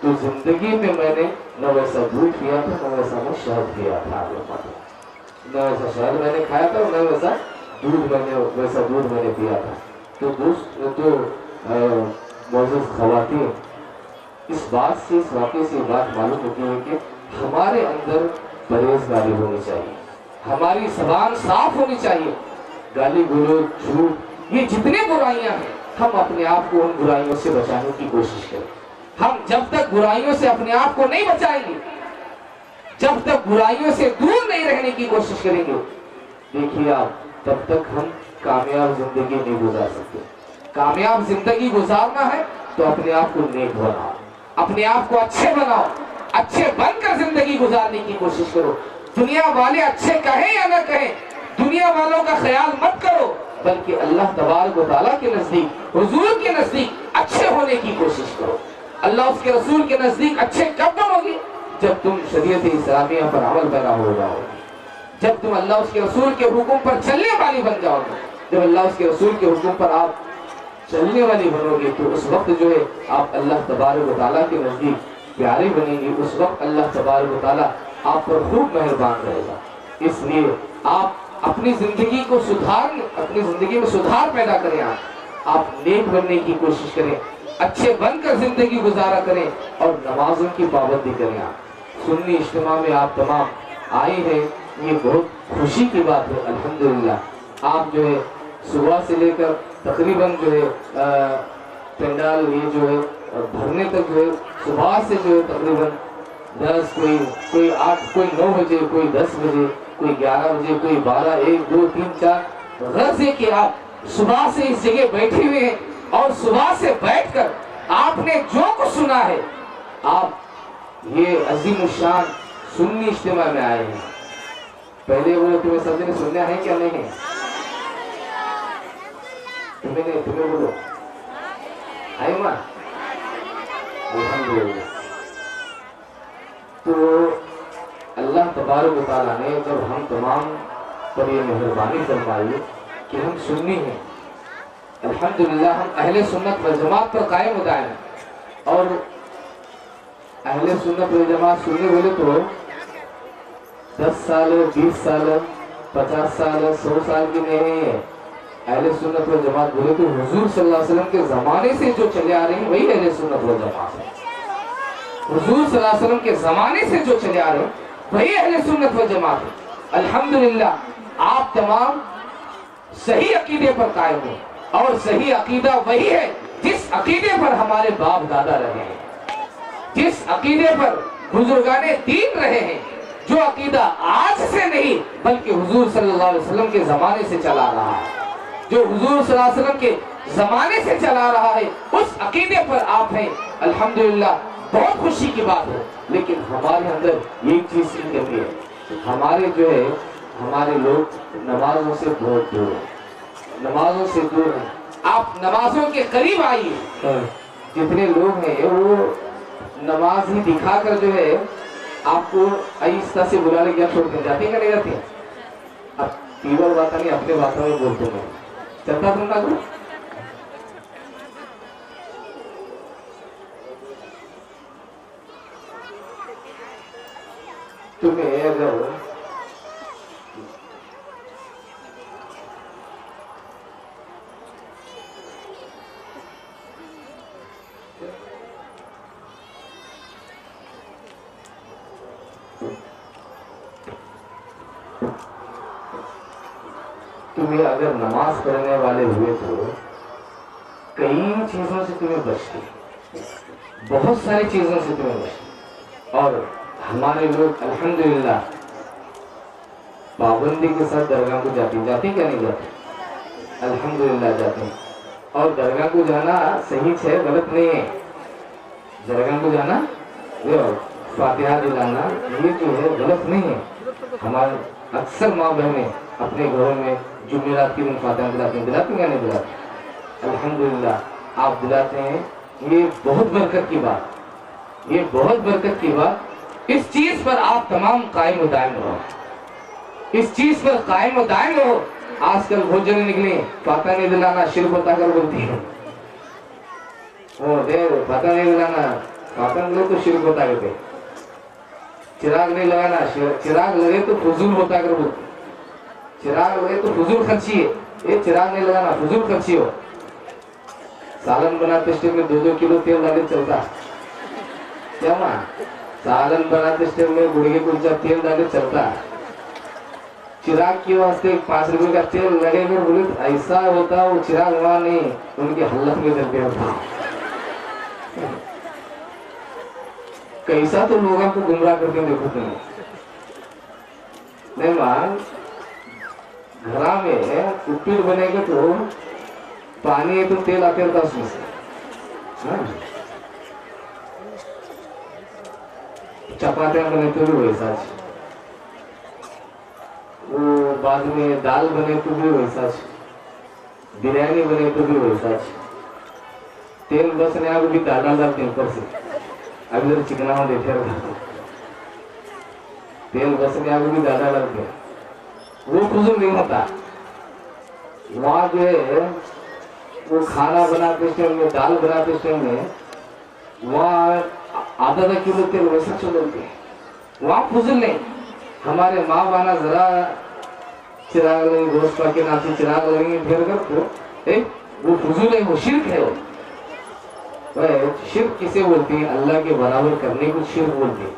B: तो जिंदगी में मैंने न वैसा दूध पिया था न वैसा मैं शहद पिया था, न वैसा शहद मैंने खाया था न वैसा दूध मैंने पिया था। तो मोअज़्ज़िज़ ख़वातीन, इस बात से इस वाक़े से बात मालूम होती है कि हमारे अंदर परहेज़गारी होनी चाहिए, हमारी ज़बान साफ होनी चाहिए। गाली गलौज झूठ ये जितने बुराइयां हैं हम अपने आप को उन बुराइयों से बचाने की कोशिश करें। हम जब तक बुराइयों से अपने आप को नहीं बचाएंगे, जब तक बुराइयों से दूर नहीं रहने की कोशिश करेंगे, देखिए आप तब तक हम कामयाब जिंदगी नहीं गुजार सकते। कामयाब जिंदगी गुजारना है तो अपने आप को नेक बनाओ, अपने आप को अच्छे बनाओ, अच्छे बनकर जिंदगी गुजारने की कोशिश करो। दुनिया वाले अच्छे कहें या न कहें, दुनिया वालों का ख्याल मत करो, बल्कि अल्लाह तबारक व तआला के नजदीक, हुजूर के नजदीक अच्छे होने की कोशिश करो। अल्लाह उसके रसूल के नजदीक अच्छे कब बनोगे? जब तुम शरीयत इस्लामिया पर अमल पैदा हो जाओगे, जब तुम अल्लाह उसके रसूल के हुक्म पर चलने वाली बन जाओगे। जब अल्लाह उसके रसूल के हुक्म पर आप चलने वाली बनोगे तो उस वक्त जो है आप अल्लाह तबारक व तआला के नजदीक प्यारे बनेंगे। उस वक्त अल्लाह तबारक व तआला आप पर खूब मेहरबान रहेगा। इसलिए आप अपनी जिंदगी को अपनी जिंदगी में सुधार पैदा करें, आप नेक बनने की कोशिश करें, अच्छे बनकर जिंदगी गुजारा करें और नमाजों की पाबंदी करें। आप सुन्नी इज्तिमा में आप तमाम आए हैं, ये बहुत खुशी की बात है। अल्हम्दुलिल्लाह आप जो है सुबह से लेकर तकरीबन जो है पंडाल ये जो है भरने तक जो है सुबह से जो है तकरीबन 10 कोई 8 कोई 9 बजे, कोई 10 बजे, कोई 11 बजे, कोई 12, 1, 2, 3, 4 गर्ज है कि आप सुबह से इस जगह बैठे हुए हैं और सुबह से बैठकर आपने जो कुछ सुना है, आप ये अजीम शान सुन्नी इज्तिमा में आए हैं। पहले वो तुम्हें सब ने सुनना है क्या नहीं है? तुम्हें बोलो आए मां, अल्हम्दुलिल्लाह। تو اللہ تبارک و تعالیٰ نے جب ہم تمام پر یہ مہربانی فرمائی کہ ہم سنی ہیں، الحمدللہ ہم اہل سنت والجماعت پر قائم و دائم ہیں، اور اہل سنت والجماعت سننے والے تو 10 سال 20 سال 50 سال 100 سال کی نہیں ہے۔ اہل سنت والجماعت بولے تو حضور صلی اللہ علیہ وسلم کے زمانے سے جو چلے آ رہے ہیں وہی اہل سنت والجماعت ہے۔ حضور صلی اللہ علیہ وسلم کے زمانے سے جو چلے آ رہے ہیں وہی اہل سنت والجماعت ہے۔ الحمدللہ آپ تمام صحیح عقیدے پر قائم ہیں، اور صحیح عقیدہ وہی ہے جس عقیدے پر ہمارے باپ دادا رہے ہیں، جس عقیدے پر بزرگان دین رہے ہیں، جو عقیدہ آج سے نہیں بلکہ حضور صلی اللہ علیہ وسلم کے زمانے سے چلا رہا ہے، جو حضور صلی اللہ علیہ وسلم کے زمانے سے چلا رہا ہے، اس عقیدے پر آپ ہیں۔ الحمدللہ بہت خوشی کی بات ہے، لیکن ہمارے اندر ایک چیز کی کمی ہے، ہمارے جو ہے ہمارے لوگ نمازوں سے بہت دور ہیں، نمازوں سے دور ہیں۔ آپ نمازوں کے قریب آئیے، جتنے لوگ ہیں وہ نماز ہی دکھا کر جو ہے آپ کو آہستہ سے بلا لے کیا چھوڑ کر جاتے ہیں کہ نہیں جاتے ہیں؟ اب پیور بات نہیں، اپنے باتوں میں بولتے ہیں، چلتا تم کا تو تمہیں اگر نماز پڑھنے والے ہوئے تو کئی چیزوں سے تمہیں بچتے، بہت ساری چیزوں سے تمہیں بچتے، اور ہمارے لوگ الحمدللہ پابندی کے ساتھ درگاہ کو جاتے کیا نہیں جاتے؟ الحمدللہ جاتے ہیں، اور درگاہ کو جانا صحیح ہے، غلط نہیں ہے۔ درگاہ کو جانا فاتحہ دلانا یہ جو ہے غلط نہیں ہے۔ ہمارے اکثر ماں بہنیں اپنے گھروں میں جمعرات کی دن فاتحہ دلاتے ہیں یا نہیں دلاتے؟ الحمدللہ آپ دلاتے ہیں، یہ بہت برکت کی بات، یہ بہت برکت کی بات۔ اس چیز پر آپ تمام قائم و دائم رہو، اس چیز پر قائم و دائم رہو۔ آج کل بہت جنے نکلے فاتحہ نہیں دلانا شرک ہوتا کر بولتی ہے، فاتحہ نہیں دلانا، فاتحہ نہیں تو شرک ہوتا کرتے، چراغ نہیں لگانا، چراغ لگے تو فضول ہوتا کر بولتے، چراغ لگے تو فضول خرچی ہے، یہ چراغ نہیں لگانا فضول خرچی ہو۔ سالن بناتے اسٹیم میں 2-2 کلو تیل ڈالے چلتا کیا ماں؟ سالن بناتے اسٹیم میں گڑگے کلچا تیل ڈالے چلتا، چراغ کی واسطے 5 روپے کا تیل لگے گا بولے ایسا ہوتا، وہ چراغ وہاں نہیں ان کی حلت میں چلتے ہوتا۔ کیسا تو لوگوں کو گمراہ کرتے ہیں، دیکھو تمہیں نہیں ماں، گھرا میں اپیٹ بنے گا تو پانی ہے تو تیل آتے رہتا اس میں سے، چپاتیاں بنے تو بھی ویسا، وہ بعد میں دال بنے تو بھی ویسا، بریانی بنے تو بھی ویسا، تیل بس نے آپ بھی ڈال ڈالتے ہیں اوپر سے، ابھی ذرا چکنا ہو دیتے رہتا، تیل بس نے آپ بھی ڈال ڈالتے ہیں، وہ فضول نہیں ہوتا۔ وہاں جو ہے وہ کھانا بناتے ٹائم میں، دال بناتے ٹائم میں وہاں آدھا کلو تیل ویسا چلتے ہیں، وہاں فضول نہیں۔ ہمارے ماں بانا ذرا چراغ لگیں گوشت پا کے ناچے چراغ لگیں گے پھر کر تو وہ فضول ہے، وہ شرک ہے۔ وہ شرک کسے بولتے ہیں؟ اللہ کے برابر کرنے کو شرک بولتے ہیں۔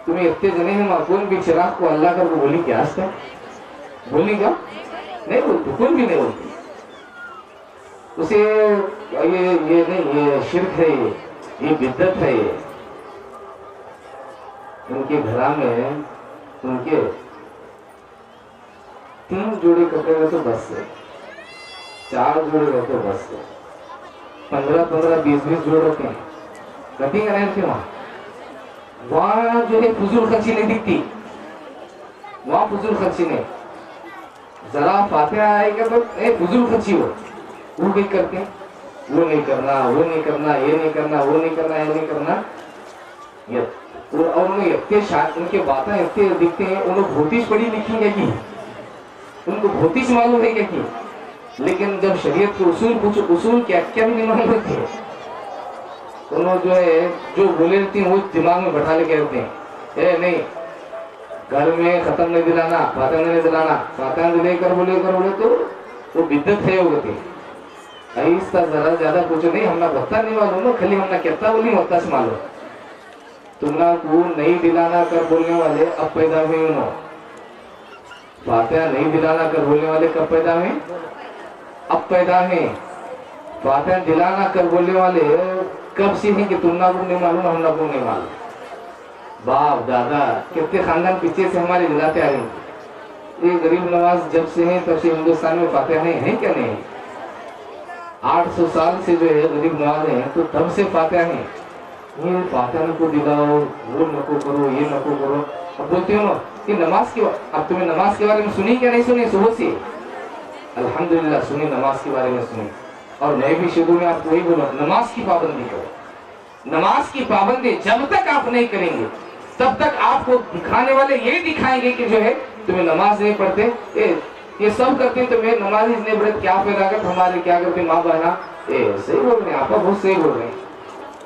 B: تمہیں اتنے جنے ہیں ماں، کون بھی چراغ کو اللہ کر کو بولی کیا آج تک بولی گا؟ نہیں بولتے، کون بھی نہیں بولتے اسے، یہ نہیں، یہ شرک ہے، یہ بدعت ہے۔ ان کے گھرا میں ان کے 3 جوڑے کپڑے میں تو بس سے، 4 جوڑے رہتے بس سے، 15-15 20-20 جوڑ رہتے ہیں، کٹنگ رہے تھے وہاں جو ہے فضول خرچی نہیں دکھتی، وہاں فضول خرچی نہیں۔ ذرا فاتحہ آئے گا تو فضول خرچی ہو، وہ بھی کرتے ہیں، وہ نہیں کرنا، وہ نہیں کرنا، یہ نہیں کرنا، وہ نہیں کرنا، یہ نہیں کرنا، یہ और उनके बातें इतने दिखते हैं, उन्होंने भौतिक पढ़ी लिखी है कि उनको भौतिक मालूम है क्या कि, लेकिन जब शरीयत के उसूल पूछो, उसूल क्या क्या भी नहीं मालूम होते, उन्होंने जो है जो बोले रहती हैं वो दिमाग में बैठा लेके रहते हैं। नहीं, घर में खत्म नहीं दिलाना, फातिहा नहीं दिलाना, फातिहा दिलेकर बोले तो वो बिद्दत है हो गई। ऐसा जरा ज्यादा कुछ नहीं, हमने बता नहीं मालूम, खाली हमने कहता बोली होता से मालूम। तुमना को नहीं दिलाना कर बोलने वाले अब पैदा हुए, उन्होंने फातिहा नहीं दिलाना कर बोलने वाले कब पैदा हुए? अब पैदा है। फातिहा दिलाना कर बोलने वाले कब से हैं कि तुमना को नहीं मालूम, हमना को नहीं मालूम। बाप दादा कितने खानदान पीछे से हमारे दिलाते आ रहे हैं। ये गरीब नवाज जब से हैं तब से हिंदुस्तान में फातिहा है क्या नहीं? 800 साल से जो है गरीब नवाज हैं, तो तब से फातिहा है। ये फातिहा को दिलाओ, वो नको करो, ये नको करो। अब बोलते हो ना कि नमाज के, अब तुम्हें नमाज के बारे में सुनी क्या नहीं सुनी? सुबह से अल्हम्दुलिल्लाह सुनी, नमाज के बारे में सुनी। और मैं भी शुरू में आपको वही बोला, नमाज की पाबंदी करो। नमाज की पाबंदी जब तक आप नहीं करेंगे तब तक आपको दिखाने वाले ये दिखाएंगे कि जो है तुम्हें नमाज नहीं पढ़ते, ये सब करते तो मैं नमाज नहीं पढ़ते, क्या फायदा कर हमारे, क्या करते माँ बहना। सही बोल रहे हैं आप, बहुत सही बोल रहे हैं।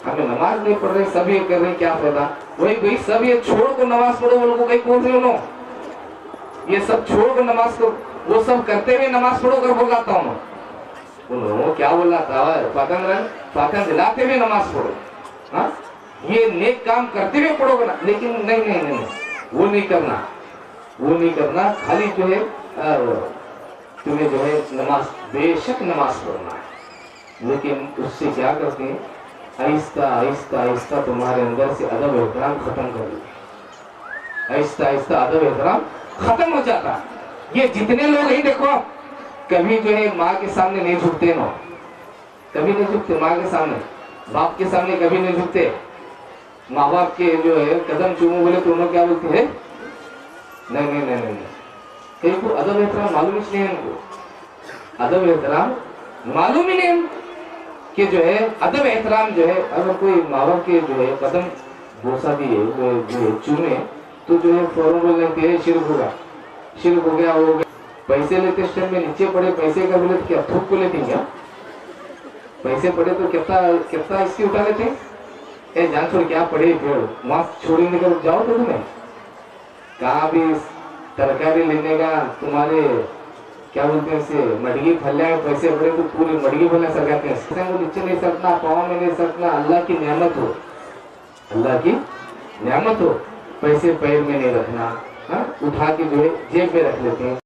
B: हमें नमाज नहीं पढ़ रहे, सब ये कर रहे हैं, क्या फायदा? वही भाई सब ये छोड़ को नमाज पढ़ो वो लोगों कहीं बोल रहे हो, ये सब छोड़ को नमाज को, वो सब करते हुए नमाज पढ़ो कर बोलाता हूँ। उन्होंने क्या बोला था? फातिहा दिलाते हुए नमाज पढ़ो, हाँ ये नेक काम करते हुए पढ़ोगे ना। लेकिन नहीं नहीं नहीं, वो नहीं करना, वो नहीं करना। खाली जो है तुम्हें जो है नमाज, बेशक नमाज पढ़ना है, लेकिन उससे क्या करते हैं? आहिस्ता आहिस्ता आहिस्ता तुम्हारे अंदर से अदब एहतराम खत्म कर दिया। आहिस्ता आहिस्ता अदब एहतराम खत्म हो जाता। ये जितने लोग ही देखो, कभी जो है माँ के सामने नहीं झुकते, ना कभी नहीं झुकते माँ के सामने, बाप के सामने कभी नहीं झुकते। माँ बाप के जो है कदम चूमो बोले तो उन्होंने क्या बोलते हैं? नहीं नहीं नहीं नहीं, कहीं को अदब एहतराम मालूम ही नहीं है उनको। अदब एहतराम मालूम ही नहीं कि जो है अदब एहतराम जो है, अगर कोई माँ बाप के जो है कदम बोसा दिए जो चूमे तो जो है फौरन बोल लेते हैं शिरक होगा, शिरक हो गया, हो गया। पैसे लेते टाइम में नीचे पड़े पैसे का बोले तो क्या थूक को लेते क्या? पैसे पड़े तो कितना कितना इसकी उठा लेते हैं? जान छोड़ क्या पड़े फिर वहां छोड़ी निकल जाओ तो तुम्हें कहाँ भी तरकारी लेने का तुम्हारे क्या बोलते हैं इसे मडगी फल्ले में पैसे पड़े तो पूरी मडगी फल्ले सरकाते हैं। वो नीचे नहीं सकना, पाँव में नहीं सकना। अल्लाह की नेमत हो, अल्लाह की नेमत हो, पैसे पैर में नहीं रखना, हाँ उठा के जो है जेब में रख लेते हैं।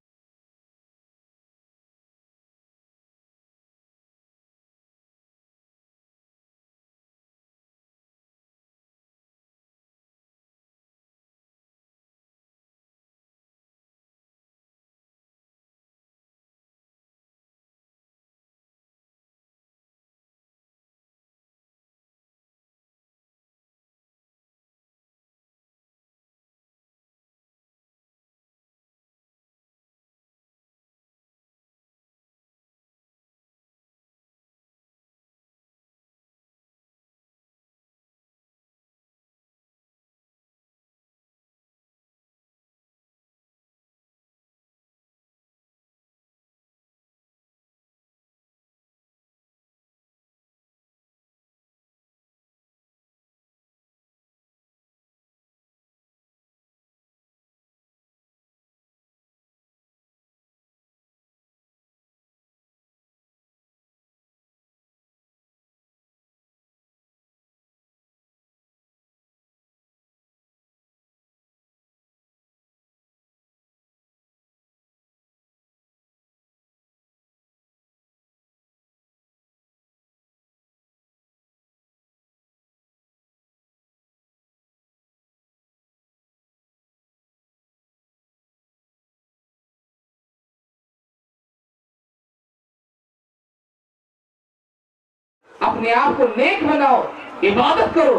B: अपने आप को नेक बनाओ, इबादत करो।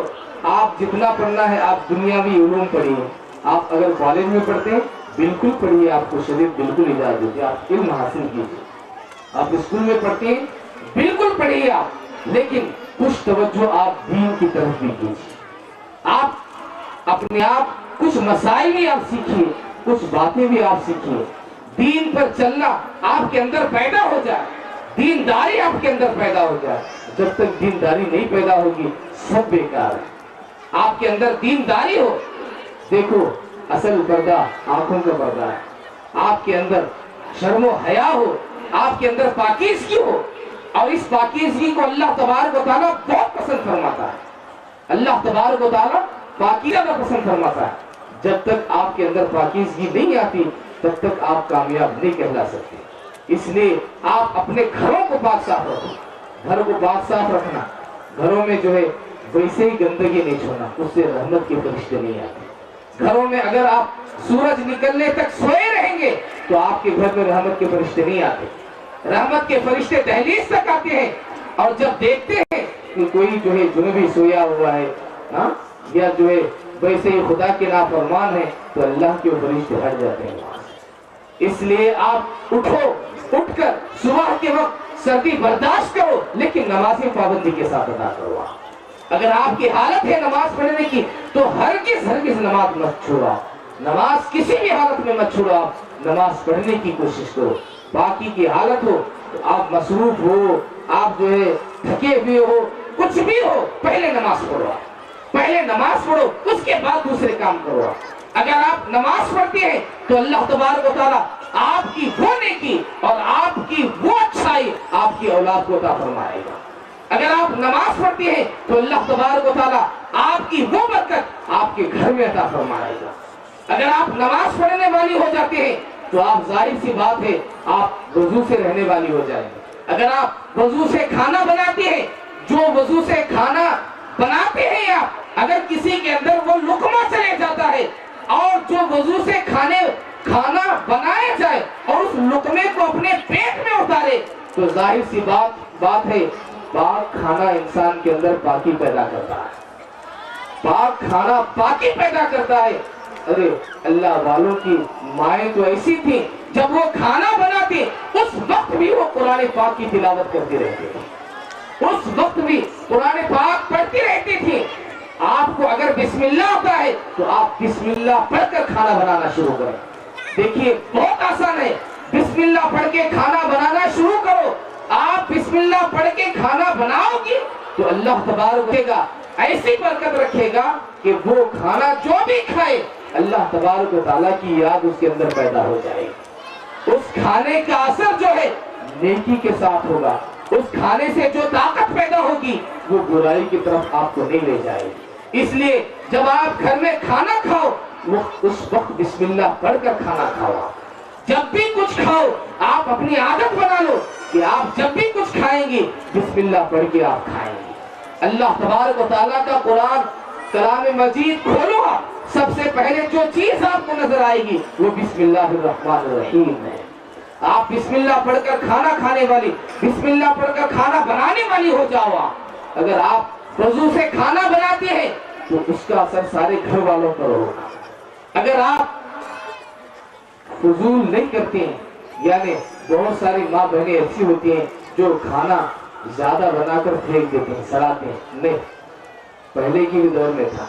B: आप जितना पढ़ना है आप दुनियावी उलूम पढ़िए। आप अगर कॉलेज में पढ़ते हैं बिल्कुल पढ़िए, आपको शरीर बिल्कुल इजाजत देती है, आप इल्म हासिल कीजिए। आप स्कूल में पढ़ते हैं बिल्कुल पढ़िए आप, लेकिन कुछ तवज्जो आप दीन की तरफ भी कीजिए। आप अपने आप कुछ मसाइल भी आप सीखिए, कुछ बातें भी आप सीखिए। दीन पर चलना आपके अंदर पैदा हो जाए, दीनदारी आपके अंदर पैदा हो जाए। जब तक दीनदारी नहीं पैदा होगी सब बेकार है। आपके अंदर दीनदारी हो, देखो असल पर्दा आंखों का पर्दा है। आपके अंदर शर्मो हया हो, आपके अंदर पाकीज़गी हो, और इस पाकीज़गी को अल्लाह तबारक व तआला बहुत पसंद फरमाता है। अल्लाह तबारक व तआला पाकीज़ा को पसंद फरमाता है। जब तक आपके अंदर पाकीज़गी नहीं आती तब तक आप कामयाब नहीं कहला सकते। इसलिए आप अपने घरों को पाक साफ रखो, घर को पाक साफ रखना। घरों में जो है वैसे ही गंदगी नहीं छोड़ना, उससे रहमत के फरिश्ते नहीं आते। घरों में अगर आप सूरज निकलने तक सोए रहेंगे तो आपके घर में रहमत के फरिश्ते नहीं आते। रहमत के फरिश्ते दहलीज तक आते हैं, और जब देखते हैं कि कोई जो है जुनूबी सोया हुआ है, या जो है वैसे ही खुदा के नाफरमान है, तो अल्लाह के फरिश्ते हट जाते हैं वहां से। इसलिए आप उठो, उठकर सुबह के वक्त सर्दी बर्दाश्त करो, लेकिन नमाज़ें पाबंदी के साथ अदा करो। अगर आपकी हालत है नमाज पढ़ने की तो हरगिज़ नमाज मत छोड़ो। नमाज किसी भी हालत में मत छोड़ो, आप नमाज पढ़ने की कोशिश करो। बाकी की हालत हो तो आप मसरूफ हो, आप जो है थके हुए हो, कुछ भी हो, पहले नमाज पढ़ो, पहले नमाज पढ़ो, उसके बाद दूसरे काम करो। अगर आप नमाज पढ़ते हैं तो अल्लाह तबारक व तआला आपकी वो नेकी और आपकी वो अच्छाई आपकी औलाद को अता फरमाएगा। अगर आप नमाज पढ़ते हैं तो अल्लाह तबारक व तआला आपकी वो बरकत आपके घर में अता फरमाएगा। अगर आप नमाज पढ़ने वाली हो जाते हैं तो आप जाहिर सी बात है आप वजू से रहने वाली हो जाएंगे। अगर आप वजू से खाना बनाते हैं, जो वजू से खाना बनाते हैं आप, अगर किसी के अंदर वो लुकमा चले जाता है और जो वजू से खाना बनाया जाए और उस लुकमे को अपने पेट में उतारे, तो जाहिर सी बात है पाक खाना इंसान के अंदर पाकी पैदा करता है। पाक खाना पाकी पैदा करता है। अरे अल्लाह वालों की माएँ तो ऐसी थी, जब वो खाना बनाती उस वक्त भी वो कुरान पाक की तिलावत करती रहती थी, उस वक्त भी कुरान पाक पढ़ती रहती थी। आपको अगर बिस्मिल्लाह आता है तो आप बिस्मिल्लाह पढ़कर खाना बनाना शुरू करें। देखिए बहुत आसान है, बिस्मिल्लाह पढ़ के खाना बनाना शुरू करो। आप बिस्मिल्लाह पढ़ के खाना बनाओगी तो अल्लाह तबारक रखेगा, ऐसी बरकत रखेगा कि वो खाना जो भी खाए अल्लाह तबारक व तआला की याद उसके अंदर पैदा हो जाएगी। उस खाने का असर जो है नेकी के साथ होगा। उस खाने से जो ताकत पैदा होगी वो बुराई की तरफ आपको नहीं ले जाएगी। इसलिए जब आप घर में खाना खाओ उस वक्त बिस्मिल्लाह पढ़कर खाना खाओ। जब भी कुछ खाओ आप अपनी आदत बना लो कि आप जब भी कुछ खाएंगे बिस्मिल्लाह पढ़ के आप खाएंगे। अल्लाह तबारक व तआला का कुरान कलाम मजीद खोलो, सबसे पहले जो चीज आपको नजर आएगी वो बिस्मिल्लाहिर्रहमानिर्रहीम है। आप बिस्मिल्लाह पढ़कर खाना खाने वाली, बिस्मिल्लाह पढ़कर खाना बनाने वाली हो जाओ। अगर आप वजू से खाना बनाते हैं तो उसका असर सारे घर वालों पर होगा। अगर आप फजूल नहीं करते हैं, यानी बहुत सारी माँ बहनें ऐसी होती हैं जो खाना ज्यादा बनाकर फेंक देते हैं, सड़ाते हैं। नहीं, पहले की भी दौर में था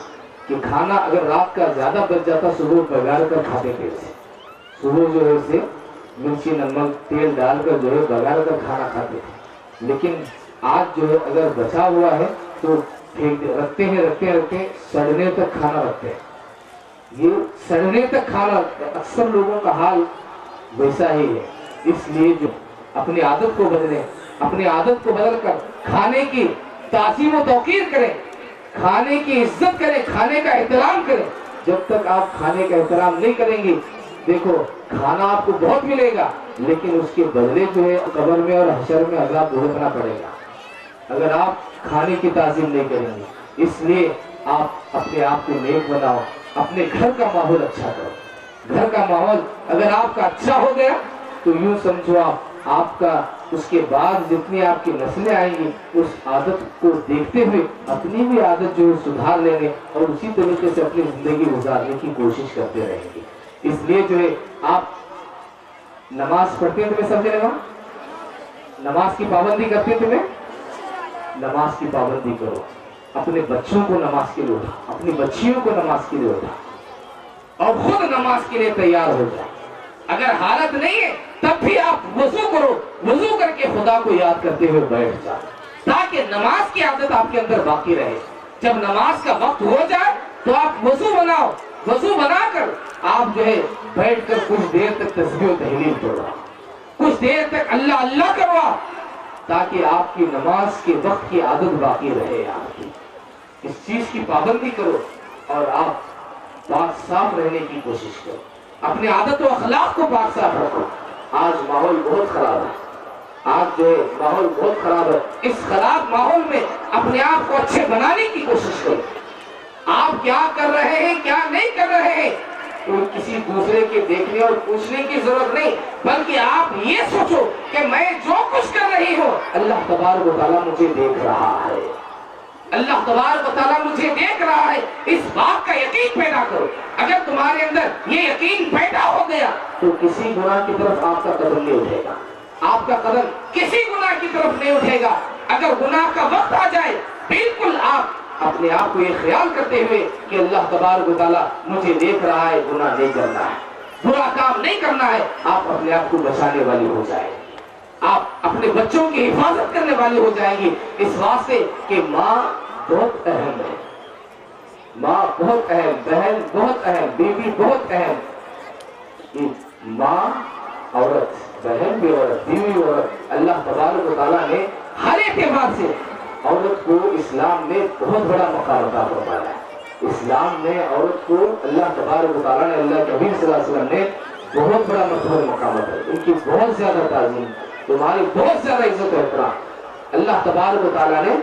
B: कि खाना अगर रात का ज्यादा बच जाता सुबह बगाड़ कर खाते थे। सुबह जो है उसे मिर्ची नमक तेल डालकर जो है बगाड़ कर खाना खाते थे। लेकिन आज जो है अगर बचा हुआ है तो फेंक रखते हैं, सड़ने तक खाना रखते हैं। ये सड़ने तक खाना, अक्सर लोगों का हाल वैसा ही है। इसलिए जो अपनी आदत को बदलें, अपनी आदत को बदलकर खाने की ताज़ीम व तौकीर करें, खाने की इज्जत करें, खाने का एहतराम करें। जब तक आप खाने का एहतराम नहीं करेंगे, देखो खाना आपको बहुत मिलेगा लेकिन उसके बदले जो है कब्र में और हशर में अज़ाब भुगतना पड़ेगा अगर आप खाने की ताज़ीम नहीं करेंगे। इसलिए आप अपने आप को नेक बनाओ, अपने घर का माहौल अच्छा करो। घर का माहौल अगर आपका अच्छा हो गया तो यूं समझो आपका उसके बाद जितनी आपकी नस्लें आएंगी उस आदत को देखते हुए अपनी भी आदत जो है सुधार लेने और उसी तरीके से अपनी जिंदगी गुजारने की कोशिश करते रहेंगे। इसलिए जो है आप नमाज पढ़ते हैं, तुम्हें समझे लगा, नमाज की पाबंदी करते हैं, तुम्हें नमाज की पाबंदी करो। अपने बच्चों को नमाज के लिए उठा, अपनी बच्चियों को नमाज के लिए उठा और खुद नमाज के लिए तैयार हो जाए। अगर हालत नहीं है तब भी आप वजू करो, वजू करके खुदा को याद करते हुए बैठ जाओ, ताकि नमाज की आदत आपके अंदर बाकी रहे। जब नमाज का वक्त हो जाए तो आप वजू बनाओ, वजू बनाकर आप जो है बैठकर कुछ देर तक तस्बीह तहलील करो, कुछ देर तक अल्लाह अल्लाह करवा, ताकि आपकी नमाज के वक्त की आदत बाकी रहे। आपकी इस चीज की पाबंदी करो और आप पाक साफ रहने की कोशिश करो, अपने आदत और अखलाक को पाक साफ रखो। आज माहौल बहुत खराब है, आज जो है माहौल बहुत खराब है। इस खराब माहौल में अपने आप को अच्छे बनाने की कोशिश करो। आप क्या कर रहे हैं क्या नहीं कर रहे हैं तो किसी दूसरे के देखने और पूछने की जरूरत नहीं, बल्कि आप ये सोचो कि मैं जो कुछ कर रही हूँ अल्लाह तबारक व तआला मुझे देख रहा है, अल्लाह तबारक व तआला मुझे देख रहा है। इस बात का यकीन पैदा करो। अगर तुम्हारे अंदर ये यकीन पैदा हो गया तो किसी गुनाह की तरफ आपका कदम नहीं उठेगा, आपका कदम किसी गुनाह की तरफ नहीं उठेगा। अगर गुनाह का वक्त आ जाए बिल्कुल आप अपने आप को ये ख्याल करते हुए कि अल्लाह तबारक व तआला मुझे देख रहा है, गुनाह नहीं करना है, बुरा काम नहीं करना है, आप अपने आप को बचाने वाली हो जाए, आप अपने बच्चों की हिफाजत करने वाली हो जाएंगी। इस वास्ते कि माँ बहुत अहम है, माँ बहुत अहम, बहन बहुत अहम, बीवी बहुत अहम। माँ औरत, बहन भी औरत, बीवी औरत, अल्लाह तबारक व तआला ने हर एतबार से औरत को इस्लाम में बहुत बड़ा मकाम अता फरमाया है। इस्लाम ने औरत को अल्लाह तबारक व तआला ने, अल्लाह के नबी सल्लल्लाहु अलैहि वसल्लम ने बहुत बड़ा मर्तबा मकाम अता है, उनकी बहुत ज्यादा ताज़ीम, तुम्हारी बहुत ज्यादा इज्जत और एहतराम। अल्लाह तबारक व तआला ने,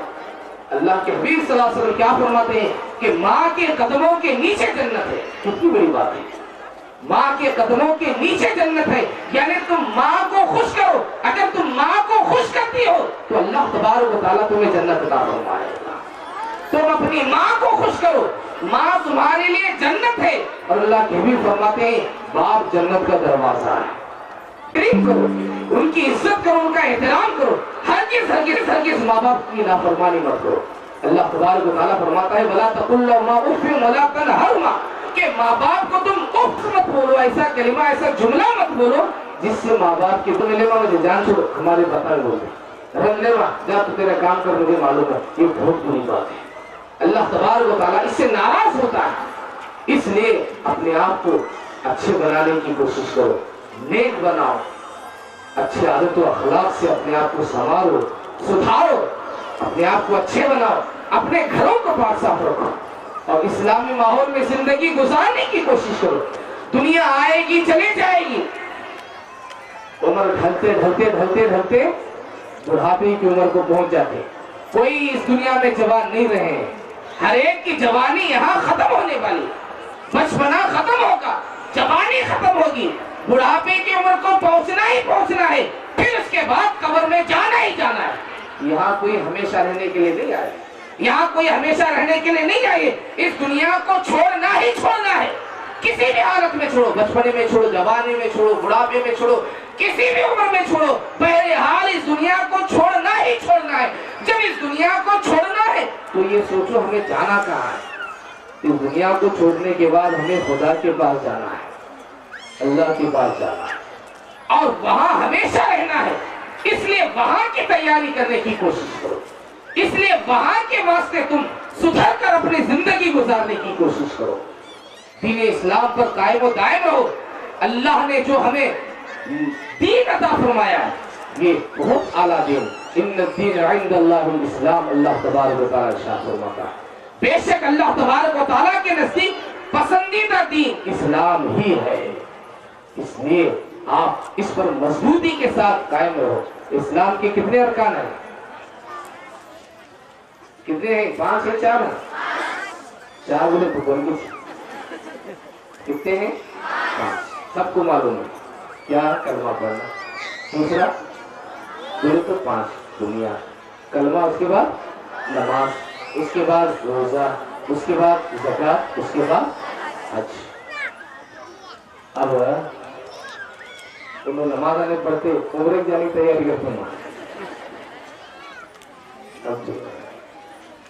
B: अल्लाह के नबी सल्लल्लाहु अलैहि वसल्लम क्या फरमाते हैं कि माँ के कदमों के नीचे जन्नत है। कितनी बड़ी बात है, माँ के कदमों के नीचे जन्नत है, यानी तुम माँ को खुश करो। अगर तुम माँ को खुश करती हो तो अल्लाह तबारक व तआला तुम्हें जन्नत अता फरमाएगा। तुम अपनी माँ को खुश करो, माँ तुम्हारे लिए जन्नत है। और अल्लाह के भी फरमाते हैं बाप जन्नत का दरवाजा है, करीब करो, उनकी इज्जत करो, उनका एहतराम करो, हरगिज़ हरगिज़ हरगिज़ माँ बाप की नाफरमानी मत करो। अल्लाह तबारक व तआला फरमाता है वला तकुल लहुमा उफ़्फ़िन वला तनहरहुमा, कि माँ बाप को तुम उफ़ मत बोलो, ऐसा कलिमा, ऐसा जुमला मत बोलो जिससे माँ बाप की तुम लेवा मुझे जान छोड़ो, हमारे पता बोलते रन लेवा जा तू तेरा काम कर, मुझे मालूम है, ये बहुत बुरी बात है। अल्लाह तबारक व तआला इससे नाराज होता है। इसलिए अपने आप को अच्छे बनाने की कोशिश करो, नेक बनाओ, अच्छे आदत और अखलाक से अपने आप को संवारो, सुधारो, अपने आप को अच्छे बनाओ, अपने घरों को पाक साफ रखो और इस्लामी माहौल में जिंदगी गुजारने की कोशिश करो। दुनिया आएगी चली जाएगी, उम्र ढलते ढलते ढलते ढलते बुढ़ापे की उम्र को पहुंच जाते, कोई इस दुनिया में जवान नहीं रहे। हर एक की जवानी यहाँ खत्म होने वाली, बचपना खत्म होगा, जवानी खत्म होगी, बुढ़ापे की उम्र को पहुंचना ही पहुंचना है, फिर उसके बाद कब्र में जाना ही जाना है। यहाँ कोई हमेशा रहने के लिए नहीं आए, यहाँ कोई हमेशा रहने के लिए नहीं आए। इस दुनिया को छोड़ना ही छोड़ना है, किसी भी हालत में छोड़ो, बचपने में छोड़ो, जवानी में छोड़ो, बुढ़ापे में छोड़ो, किसी भी उम्र में छोड़ो, बहरहाल इस दुनिया को छोड़ना ही छोड़ना है। जब इस दुनिया को छोड़ना है तो ये सोचो हमें जाना कहाँ है। इस दुनिया को छोड़ने के बाद हमें खुदा के पास जाना है, अल्लाह के पास जाना है और वहां हमेशा रहना है। इसलिए वहां की तैयारी करने की कोशिश करो, इसलिए वहां के वास्ते तुम सुधर कर अपनी जिंदगी गुजारने की कोशिश करो। दीन इस्लाम पर कायम व दायम रहो। अल्लाह ने जो हमें दीन अता फरमाया है ये बहुत आला दीन, इन्न दीन इंदल्लाहिल इस्लाम, अल्लाह तबारक व तआला इरशाद फरमाता है बेशक अल्लाह तबारक व तआला के नजदीक पसंदीदा दीन इस्लाम ही है। इसलिए आप इस पर मजबूती के साथ कायम रहो। इस्लाम के कितने अरकान हैं? कितने हैं? 5 है 4 है? 4 बोले तो बोल कितने हैं? 5। सबको मालूम है क्या? कलमा पढ़ना, दूसरा बोले तो 5 दुनिया, कलमा, उसके बाद नमाज, उसके बाद रोजा, उसके बाद ज़कात, उसके बाद हज। अब तुम लोग नमाज आने पढ़ते, उम्र जाने की तैयारी करते हैं,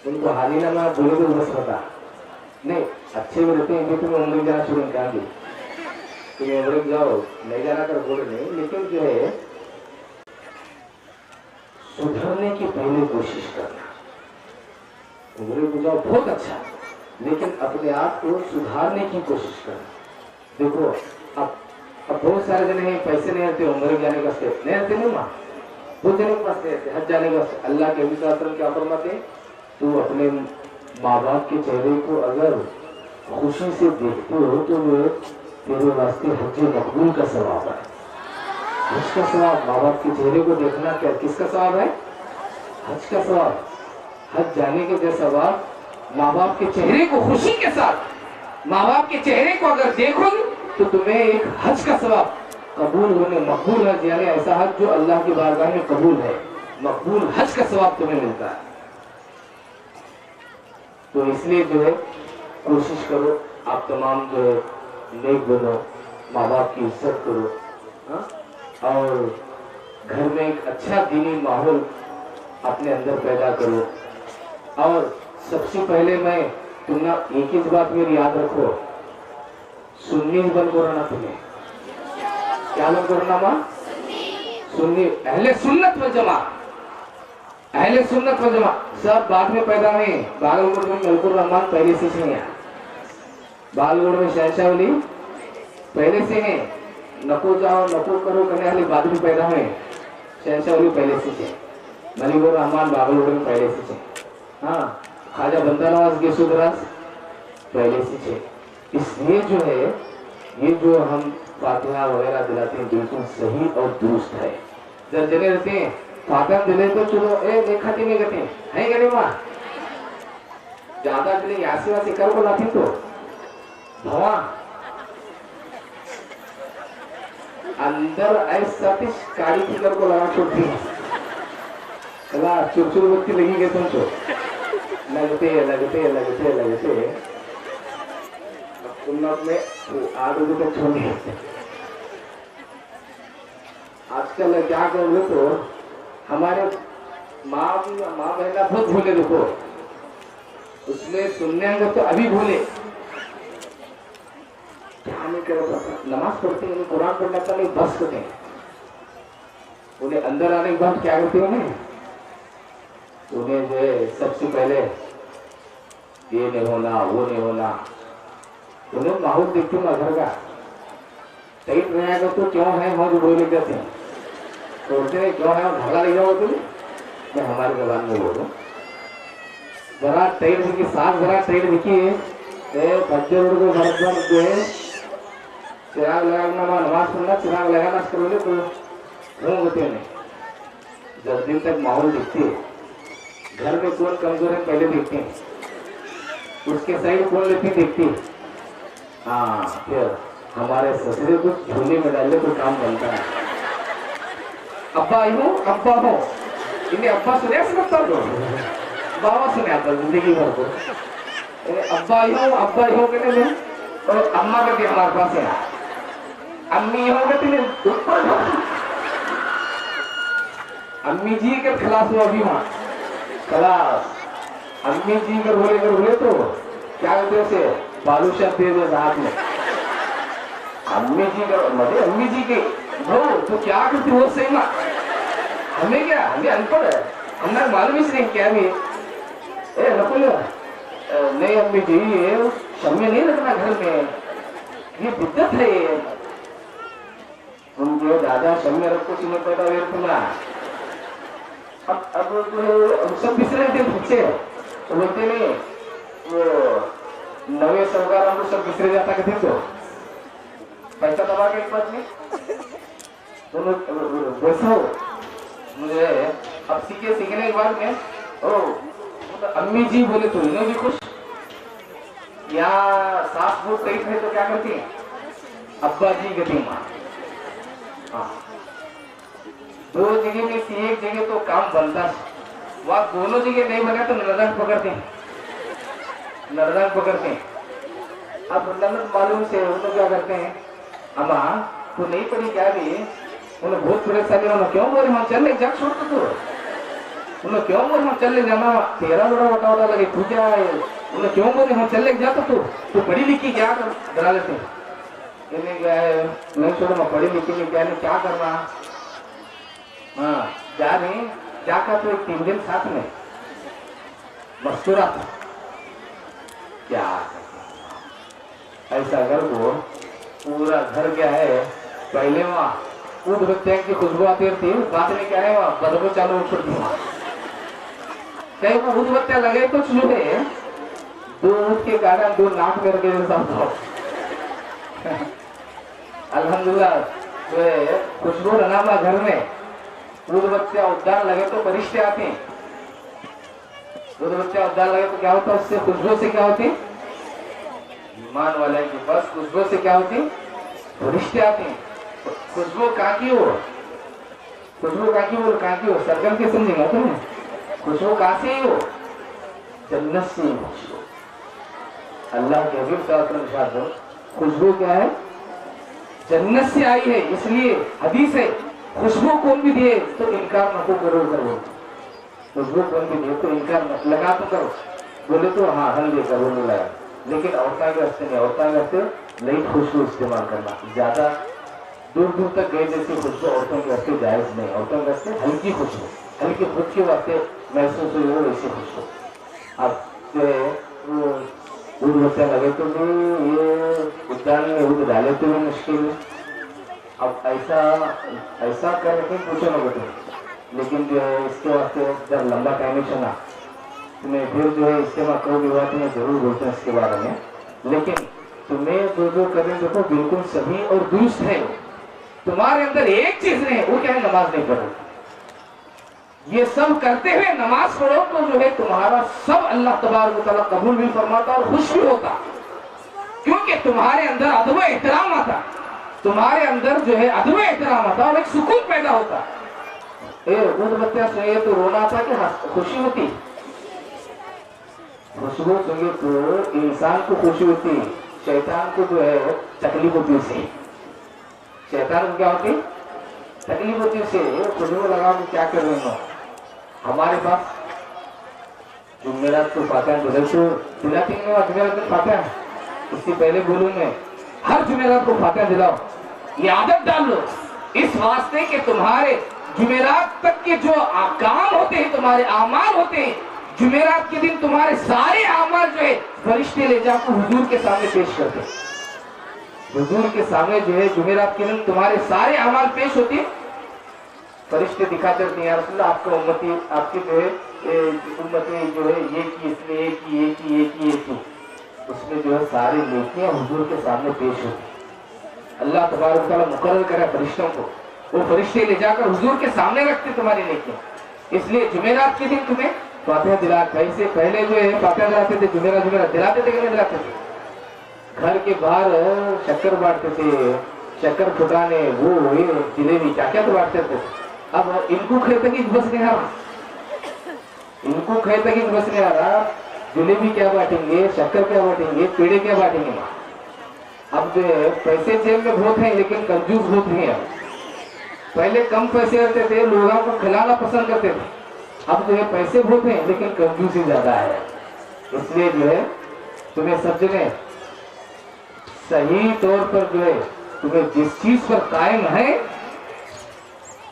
B: उनको तो हाली ना मैं बोले तो बस बता नहीं अच्छे भी रहते हैं, तुम्हें उम्र जाना शुरू कर दी, तुम्हें उम्र जाओ नहीं जाना कर बोले नहीं, लेकिन जो है सुधरने की पहले कोशिश करना। उम्र को जाओ बहुत अच्छा, लेकिन अपने आप को सुधारने की कोशिश करना। देखो अब बहुत सारे जने हैं पैसे नहीं रहते, उम्र जाने का स्टेप नहीं रहते, नहीं माँ बहुत जने के पास नहीं रहते, हज जाने का। अल्लाह के नबी सल्लल्लाहु अलैहि वसल्लम क्या फरमाते, तू अपने माँ बाप के चेहरे को अगर खुशी से देखते हो तो वो तेरे वास्ते हज मकबूल का सवाब है। हज का सवाब, माँ बाप के चेहरे को देखना क्या किसका सवाब है? हज का सवाब। हज जाने के जैसा सवाब माँ बाप के चेहरे को खुशी के साथ, माँ बाप के चेहरे को अगर देखोगे तो तुम्हें एक हज का सवाब कबूल होने, मकबूल हज यानी ऐसा हज जो अल्लाह की बारगाह में कबूल है, मकबूल हज का सवाब तुम्हें मिलता है। तो इसलिए जो है कोशिश करो आप तमाम जो है नेक बनो, माँ बाप की इज्जत करो, हाँ? और घर में एक अच्छा दीनी माहौल अपने अंदर पैदा करो। और सबसे पहले मैं तुम ना एक ही बात मेरी याद रखो, सुन्नी बन करो ना, तुम्हें क्या बन करो ना माँ? सुन्नी, अहले सुन्नत वल जमा, अहले सुन्नत वल जमा। सब बाद में पैदा हुए, बागलकोट में मलकुर रहमान पहले से हैं, बागलकोट में शहशाह वली पहले से हैं, नको जाओ नको करो करने वाले बाद में पैदा हुए, शहशाह वली पहले से हैं, मलिकुर रहमान बागलकोट में पहले से हैं, हाँ ख्वाजा बंदा नवाज गेसुदराज पहले से थे। इसलिए जो है ये जो हम फातिहा वगैरह दिलाते हैं बिल्कुल सही और दुरुस्त है। जब जने रहते हैं फातिहा दिले तो चलो देखा नहीं करते हैं क्या नहीं माँ, ज्यादा दिले यासी वासी कर को लाती तो भवा अंदर ऐसा काली फिकर को लगा छोड़ती है, कला चुरचुर बत्ती लगी गई तुमको, लगते लगते लगते लगते उन्नत में आठ बजे तक छोड़ने। आजकल क्या करोगे तो हमारे माँ बहना बहुत भूले, देखो उसमें सुनने आएंगे तो अभी भूले, क्या नहीं कर नमाज पढ़ते हैं, कुरान पढ़ना का नहीं बस करते हैं, उन्हें अंदर आने के बाद क्या करते हैं, उन्हें जो है सबसे पहले ये नहीं होना वो नहीं होना, उन्हें माहौल देखते हो घर का टाइट रहेगा तो क्यों है हम जो बोल जाते हैं, बोलते हैं क्यों है धरला ले जाओ तुम, मैं हमारे जबान में बोलूं जरा टाइट दिखी, साफ जरा टाइट दिखी बच्चे रोड को भर जो है चिराग लगाना नमाज पढ़ना, चिराग लगाना करोगे तो क्यों होते हैं। जब दिन तक माहौल दिखती है, घर में कौन कमजोर है पहले देखते हैं, उसके साइड कौन लेती देखती है, हाँ फिर हमारे ससुरे को झूले में डालने को काम बनता है। अब्बा हो अब्बा हो, इन्हें अब्बा सुने सकता हो, बाबा सुने आता जिंदगी भर को, अब्बा हो कहते हैं, और अम्मा कहते हैं हमारे पास है, अम्मी हो कहते हैं ऊपर, अम्मी जी के खिलाफ हो अभी वहां खिलाफ, अम्मी जी कर बोले तो क्या कहते हैं उसे बालूशाह दे दो हाथ में, अम्मी जी का मजे अम्मी जी के हो तो क्या करती हो सही ना, हमें क्या, हमें अनपढ़ है, हमने मालूम ही नहीं क्या भी नकुल नहीं अम्मी जी ये शम्य नहीं रखना घर में, ये बिद्दत है, तुम जो दादा शम्य रखो सुनो पैदा वेर तुम्हारा। अब जो सब बिसरे थे बच्चे तो बोलते नहीं वो नवे सौगार हम सब बिसरे जाता कहते तो पैसा दबा के एक बात नहीं तो वैसा हो मुझे अब सीखने के बाद में तो अम्मी जी बोले तो इन्हें भी खुश, या सास बहुत सही है तो क्या करती है अब्बा जी कहती माँ, हाँ दो जगह में से एक जगह तो काम बनता है, वहां दोनों जगह नहीं बना तो नरक पकड़ते हैं, नरक पकड़ते हैं। अब नरक मालूम से वो तो क्या करते हैं, अम्मा तो नहीं पड़ी क्या भी, उन्हें बहुत परेशानी होना क्यों बोले हम चल जा छोड़ तो उन्हें क्यों बोले हम चल ले जाना, तेरा बड़ा बटा बटा लगे, तू क्या है? उन्हें क्यों बोले हम चल ले जाता, तू पढ़ी लिखी क्या कर डरा लेते? इन्हें क्या है, नहीं छोड़ो, मैं पढ़ी लिखी में क्या नहीं, क्या करना? हाँ जा रहे क्या का, तो 3 दिन साथ में मस्तूरा था, क्या ऐसा घर को पूरा घर क्या है, पहले वहाँ ऊद बत्तियां की खुशबू आती थी, बाद में क्या है वहाँ बदबू चालू हो छुट्टी, कहीं वो ऊद बत्तियां लगे तो जो है 2 ऊद के कारण 2 नाक में रखे अल्हम्दुलिल्लाह जो है खुशबू रनामा घर में, ऊद बत्तियां उद्यान लगे तो फरिश्ते आते हैं, ऊद बत्तियां उद्यान लगे तो क्या होता है, उससे खुशबू से क्या होती, ईमान वाले की बस खुशबू से क्या होती, फरिश्ते आते हैं। खुशबू कहाँ की हो, खुशबू कहाँ की हो, सरगम के समझेगा तुम्हें, खुशबू कहाँ से हो, जन्नत से खुशबू, अल्लाह के हबीब सल्लल्लाहु अलैहि वसल्लम, खुशबू क्या है, जन्नत से आई है, इसलिए हदीस है खुशबू कौन भी दिए तो इनकार न करो, खुशबू कौन भी दिए तो इनकार मत, लगा तो करो, बोले तो हाँ हल दे करो, नहीं लगा, लेकिन औरतां के रास्ते नहीं, औरतां के रास्ते लाइट खुशबू इस्तेमाल करना, ज्यादा दूर दूर तक गए जैसी खुशबू औरतों के रास्ते जायज नहीं, औरतों के रास्ते हल्की खुशबू, हल्की खुद के वास्ते महसूस हुई हो वैसी खुशबू। अब जो है वो दूध बच्चा लगे तो भी ये उद्यान में दूध डाले तो भी मुश्किल है, अब ऐसा कर रखे पूछो ना बेटे, लेकिन जो है इसके वास्ते जब लंबा टाइम चला तुम्हें फिर जो है इस्तेमाल करो भी हुआ तो मैं जरूर बोलता हूँ इसके बारे में, लेकिन तुम्हें जो करें देखो बिल्कुल सही और दुरुस्त है, तुम्हारे अंदर एक चीज नहीं, वो क्या है, नमाज नहीं पढ़ो, ये सब करते हुए नमाज पढ़ो तो जो है तुम्हारा सब अल्लाह तबारक व तआला कबूल भी फरमाता और खुश भी होता, क्योंकि तुम्हारे अंदर अदब एहतराम आता, तुम्हारे अंदर जो है अदब एहतराम आता और एक सुकून पैदा होता। दूध बत्तियां सुनिए तो रोना आता कि खुशी होती, खुशबू सुनिए तो इंसान को खुशी होती, शैतान को जो है तकलीफ होती, उसे शैतान को क्या होती, तकलीफ होती, उसे खुशबू लगा के क्या कर रहे हो। हमारे पास जुमेरात को फातिहा दिलाती है, जुमेरात को फातिहा, इससे पहले बोलूं मैं हर जुमेरात को फातिहा दिलाओ, ये आदत डाल लो, इस वास्ते कि तुम्हारे जुमेरात तक के जो काम होते हैं, तुम्हारे आमाल होते हैं, जुमेरात के दिन तुम्हारे सारे आमाल जो है फरिश्ते ले जाकर हुजूर के सामने पेश करते हैं, हुजूर के सामने जो है जुमेरात के दिन तुम्हारे सारे अमाल पेश होते, फरिश्ते दिखाते रहते हैं, या रसूल अल्लाह आपका उम्मती, आपके जो है उम्मती जो है ये की, इसने ये की, उसमें जो है सारी नेकियां हुजूर के सामने पेश होती, अल्लाह तबारक व तआला मुकर्रर करे फरिश्तों को, वो फरिश्ते ले जाकर हुजूर के सामने रखते तुम्हारी नेकियां, इसलिए जुमेरात के दिन तुम्हें फातिहा दिला, कैसे पहले जो है फातिहा दिलाते थे, जुमेरात दिलाते थे कि नहीं दिलाते थे, घर के बाहर शक्कर बांटते थे, शक्कर फुटाने वो ये जिलेबी क्या क्या तो बांटते थे, अब इनको खे तक बस नहीं आ रहा, इनको खे तक बस नहीं आ रहा, जिलेबी क्या बांटेंगे, शक्कर क्या बांटेंगे, पेड़े क्या बांटेंगे, अब जो है पैसे जेब में बहुत हैं लेकिन कंजूस बहुत नहीं है, पहले कम पैसे रहते थे, लोगों को खिलाना पसंद करते थे, अब जो है पैसे बहुत हैं लेकिन कंजूसी ज्यादा है, इसलिए जो है तुम्हें सब जगह सही तौर पर जो है तुम्हें जिस चीज पर कायम है,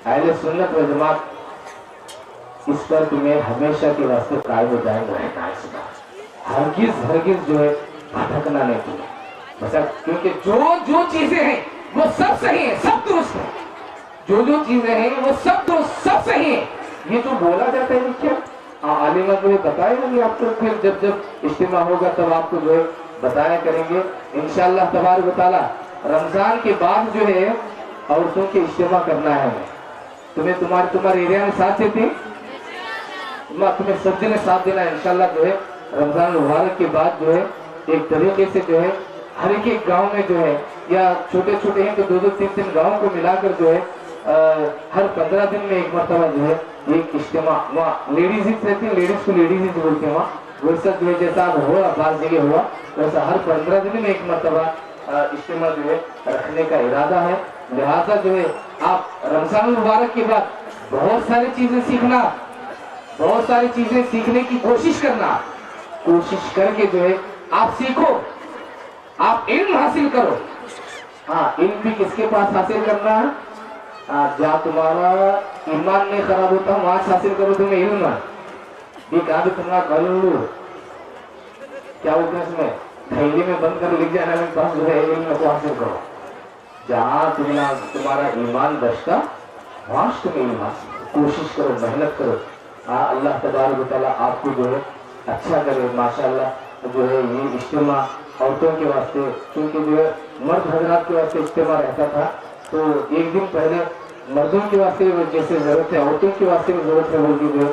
B: अहले सुन्नत व जमात इस पर तुम्हें हमेशा के वास्ते कायम हो जाएंगे रहना है, हरगिज जो है भटकना नहीं तुम्हें, बस क्योंकि जो चीजें हैं वो सब सही है, सब दुरुस्त है, जो चीजें हैं वो सब दुरुस्त, सब सही है, ये जो बोला जाता है क्या आलिमा जो है बताएंगे आपको, फिर जब इज्तिमा होगा तब आपको जो है बताया करेंगे इंशाअल्लाह तबारक व तआला। रमजान के बाद जो है औरतों के इज्तिमा करना है, तुम्हें तुम्हारे एरिया में साथ देते, तुम्हें सब जने साथ देना है इंशाअल्लाह, जो है रमजान मुबारक के बाद जो है एक तरीके से जो है हर एक गांव में जो है, या छोटे छोटे हैं तो 2-3 गाँव को मिलाकर जो है हर 15 दिन में एक मरतबा जो है एक इज्तिमा, वहाँ लेडीज ही रहती है, लेडीज को लेडीज ही बोलते हैं, वहाँ वैसा जो है जैसा हुआ बात जगह हुआ वैसा हर 15 दिन में एक मरतबा इज्तिमा जो है रखने का इरादा है, लिहाजा जो है आप रमजान मुबारक के बाद बहुत सारी चीजें सीखना, बहुत सारी चीजें सीखने की कोशिश करना, कोशिश करके जो है आप सीखो, आप इल्म हासिल करो। हाँ, इल्म भी किसके पास हासिल करना है? जहाँ तुम्हारा ईमान नहीं खराब होता वहां से हासिल करो तुम्हें इल्म। ये कहा भी तुम्हारा गलू क्या बोलते हैं इसमें, थैली में बंद कर लिख जाना, मेरे पास जो है इल्म को हासिल करो। जहाँ तुम्हारा ईमान बचता वहां से तुम इल्म हासिल करो, कोशिश करो, मेहनत करो। हाँ, अल्लाह तबारक व तआला आपको जो है अच्छा करे। माशाअल्लाह जो है ये इज्तिमा औरतों के वास्ते, क्योंकि जो है मर्द हजरात के वास्ते इज्तिमा रहता था, तो एक दिन पहले मर्दों के वास्ते जैसे जरूरत है औरतों के वास्ते भी जरूरत है, बल्कि जो है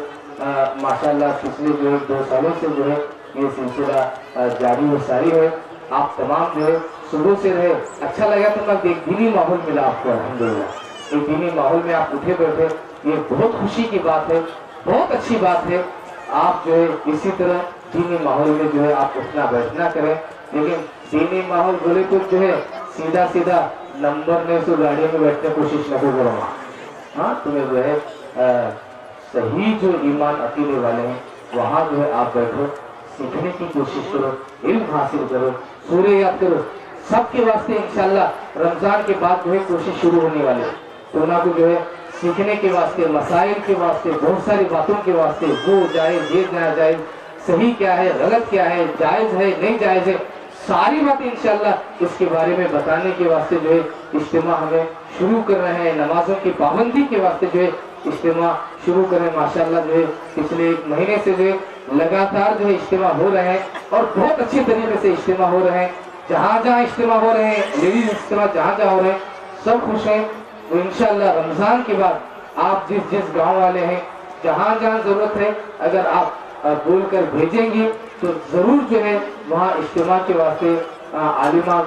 B: माशाअल्लाह पिछले जो है 2 सालों से जो है ये सिलसिला जारी व सारी है। आप तमाम जो है सुबह से रहे, अच्छा लगा तो एक दीनी माहौल मिला आपको, अल्हम्दुलिल्लाह। एक दीनी माहौल में आप उठे बैठे, ये बहुत खुशी की बात है, बहुत अच्छी बात है। आप जो है इसी तरह दीनी माहौल में जो है आप उठना बैठना करें, लेकिन दीनी माहौल बोले तो जो है सीधा सीधा नंबर ने सो गाड़ी में बैठने की कोशिश न करो। हाँ, तुम्हें जो है सही जो ईमान अकीदे वाले हैं वहाँ जो है आप बैठो, सीखने की कोशिश करो, इल्म हासिल करो, सूर्य याद करो। सबके वास्ते इंशाल्लाह रमजान के बाद जो है कोशिश शुरू होने वाली है, तो ना को जो है सीखने के वास्ते, मसाइल के वास्ते, बहुत सारी बातों के वास्ते, वो जायज ये नाजायज, सही क्या है गलत क्या है, जायज है नहीं जायज है, सारी बातें इंशाल्लाह इसके बारे में बताने के वास्ते जो है इज्तिमा हमें शुरू कर रहे हैं। नमाजों की पाबंदी के वास्ते जो है इज्तिमा शुरू करें। माशाल्लाह जो है पिछले 1 महीने से जो है लगातार जो है इज्तिमा हो रहे हैं और बहुत अच्छे तरीके से इज्तिमा हो रहे हैं। जहाँ जहाँ इज्तिमा हो रहे हैं, लेडीज इज्तिमा जहाँ जहाँ हो रहे हैं, सब खुश हैं। तो इंशाल्लाह रमजान के बाद आप जिस जिस गाँव वाले हैं, जहाँ जहाँ जरूरत है, अगर आप बोलकर भेजेंगे तो जरूर जो है वहाँ इज्तिमा के वास्ते आलिमा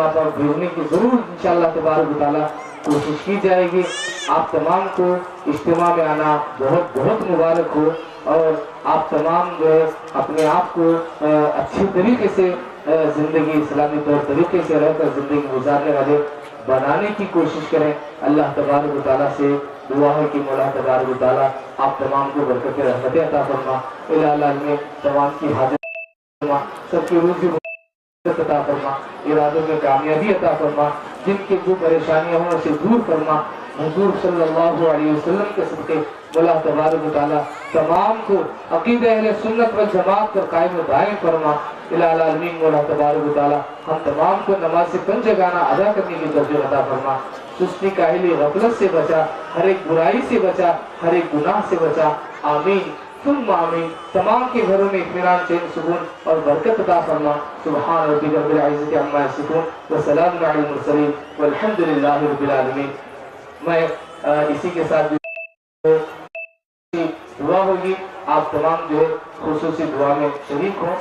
B: पर भेजने की जरूर इंशाल्लाह तबारक व तआला कोशिश की जाएगी। आप तमाम को इज्तिमा में आना बहुत बहुत मुबारक हो, और आप तमाम जो है अपने आप को अच्छी तरीके से जिंदगी इस्लामी तौर तरीके से रहकर जिंदगी गुजारने वाले बनाने की कोशिश करें। अल्लाह तबारक व तआला से दुआ है कि मौला तबारक व तआला आप तमाम को बरकत रहमतें अता फरमा, इलाही में तमाम की हाजिर फरमा, सबकी रोजी अता फरमा, इरादों में कामयाबी अता फरमा, जिनकी जो परेशानियां हों उसे दूर फरमा। हुजूर सल्लल्लाहु अलैहि वसल्लम के सदके मौला तबारक व तआला तमाम को अकीदे अहले सुन्नत व जमात पर कायम व दायम फरमा। इलाही मौला तबारक व तआला हम तमाम को नमाज से पंजगाना अदा करने की तौफीक अता फरमा। सुस्ती काहिली गफलत से बचा, हर एक बुराई से बचा, हर एक गुनाह से बचा। आमीन सुम्मा आमीन। तमाम के घरों में इत्मीनान, चैन, सुकून और बरकत अता फरमा। सुब्हान रब्बिक रब्बिल इज्जति अम्मा यसिफून व सलामुन अलल मुरसलीन वल्हम्दुलिल्लाहि रब्बिल आलमीन। मैं इसी के साथ दुआ होगी, आप तमाम जो है खुसूसी दुआ में शरीक हो,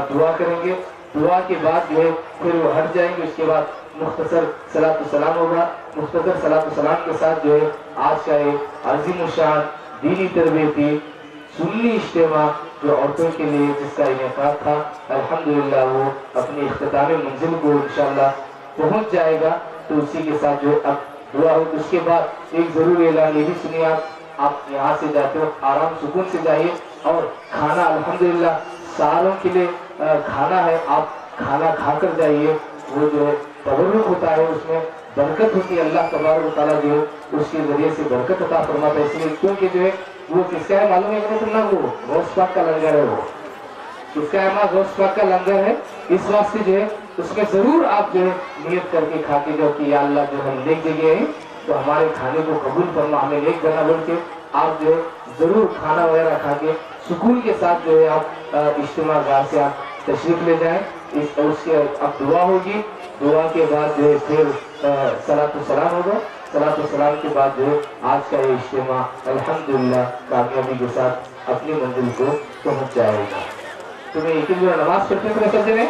B: दुआ करेंगे। दुआ के बाद जो है फिर वो हट जाएंगे, उसके बाद मुख्तसर सलात सलाम होगा। मुख्तसर सलात सलाम के साथ जो है आज का ये अज़ीम शान दीनी तरबियती सुन्नी इज्तिमा जो औरतों के लिए जिसका इनेकाद था, अल्हम्दुलिल्लाह वो अपनी इख्तितामी मंजिल को इंशाअल्लाह पहुंच जाएगा। तो उसी के साथ जो अब दुआ हो, उसके बाद एक जरूर ऐलान ये भी सुनिए, आप यहाँ से जाते हो आराम सुकून से जाइए, और खाना अल्हम्दुलिल्लाह सारों के लिए खाना है, आप खाना खाकर जाइए। वो जो है तबर्रुक होता है, उसमें बरकत होती है, अल्लाह तबारक व तआला जो है उसके जरिए से बरकत अता फरमाता है। इसलिए क्योंकि जो है वो किसका है मालूम है कि तुम ना, वो गौस पाक का लंगर है, वो किसका है, हमारा गौस पाक का लंगर है। इस वास्ते जो है उसमें जरूर आप जो है नियत करके खा के जाओ कि या अल्लाह जो हम नेक जगह हैं तो हमारे खाने को कबूल फरमा, हमें नेक बना बोल के आप जो है जरूर खाना वगैरह खा के सुकून के साथ जो है आप इज्तिमा गाह से आप तशरीफ ले जाएं। उसके अब दुआ होगी, दुआ के बाद जो है फिर सलातो सलाम होगा। सलातो सलाम के बाद जो है आज का ये इज्तिमा अल्हम्दुलिल्लाह कामयाबी के साथ अपनी मंजिल को पहुंच जाएगा। तुम्हें एक ही नमाज पढ़ते तुम्हें समझ में,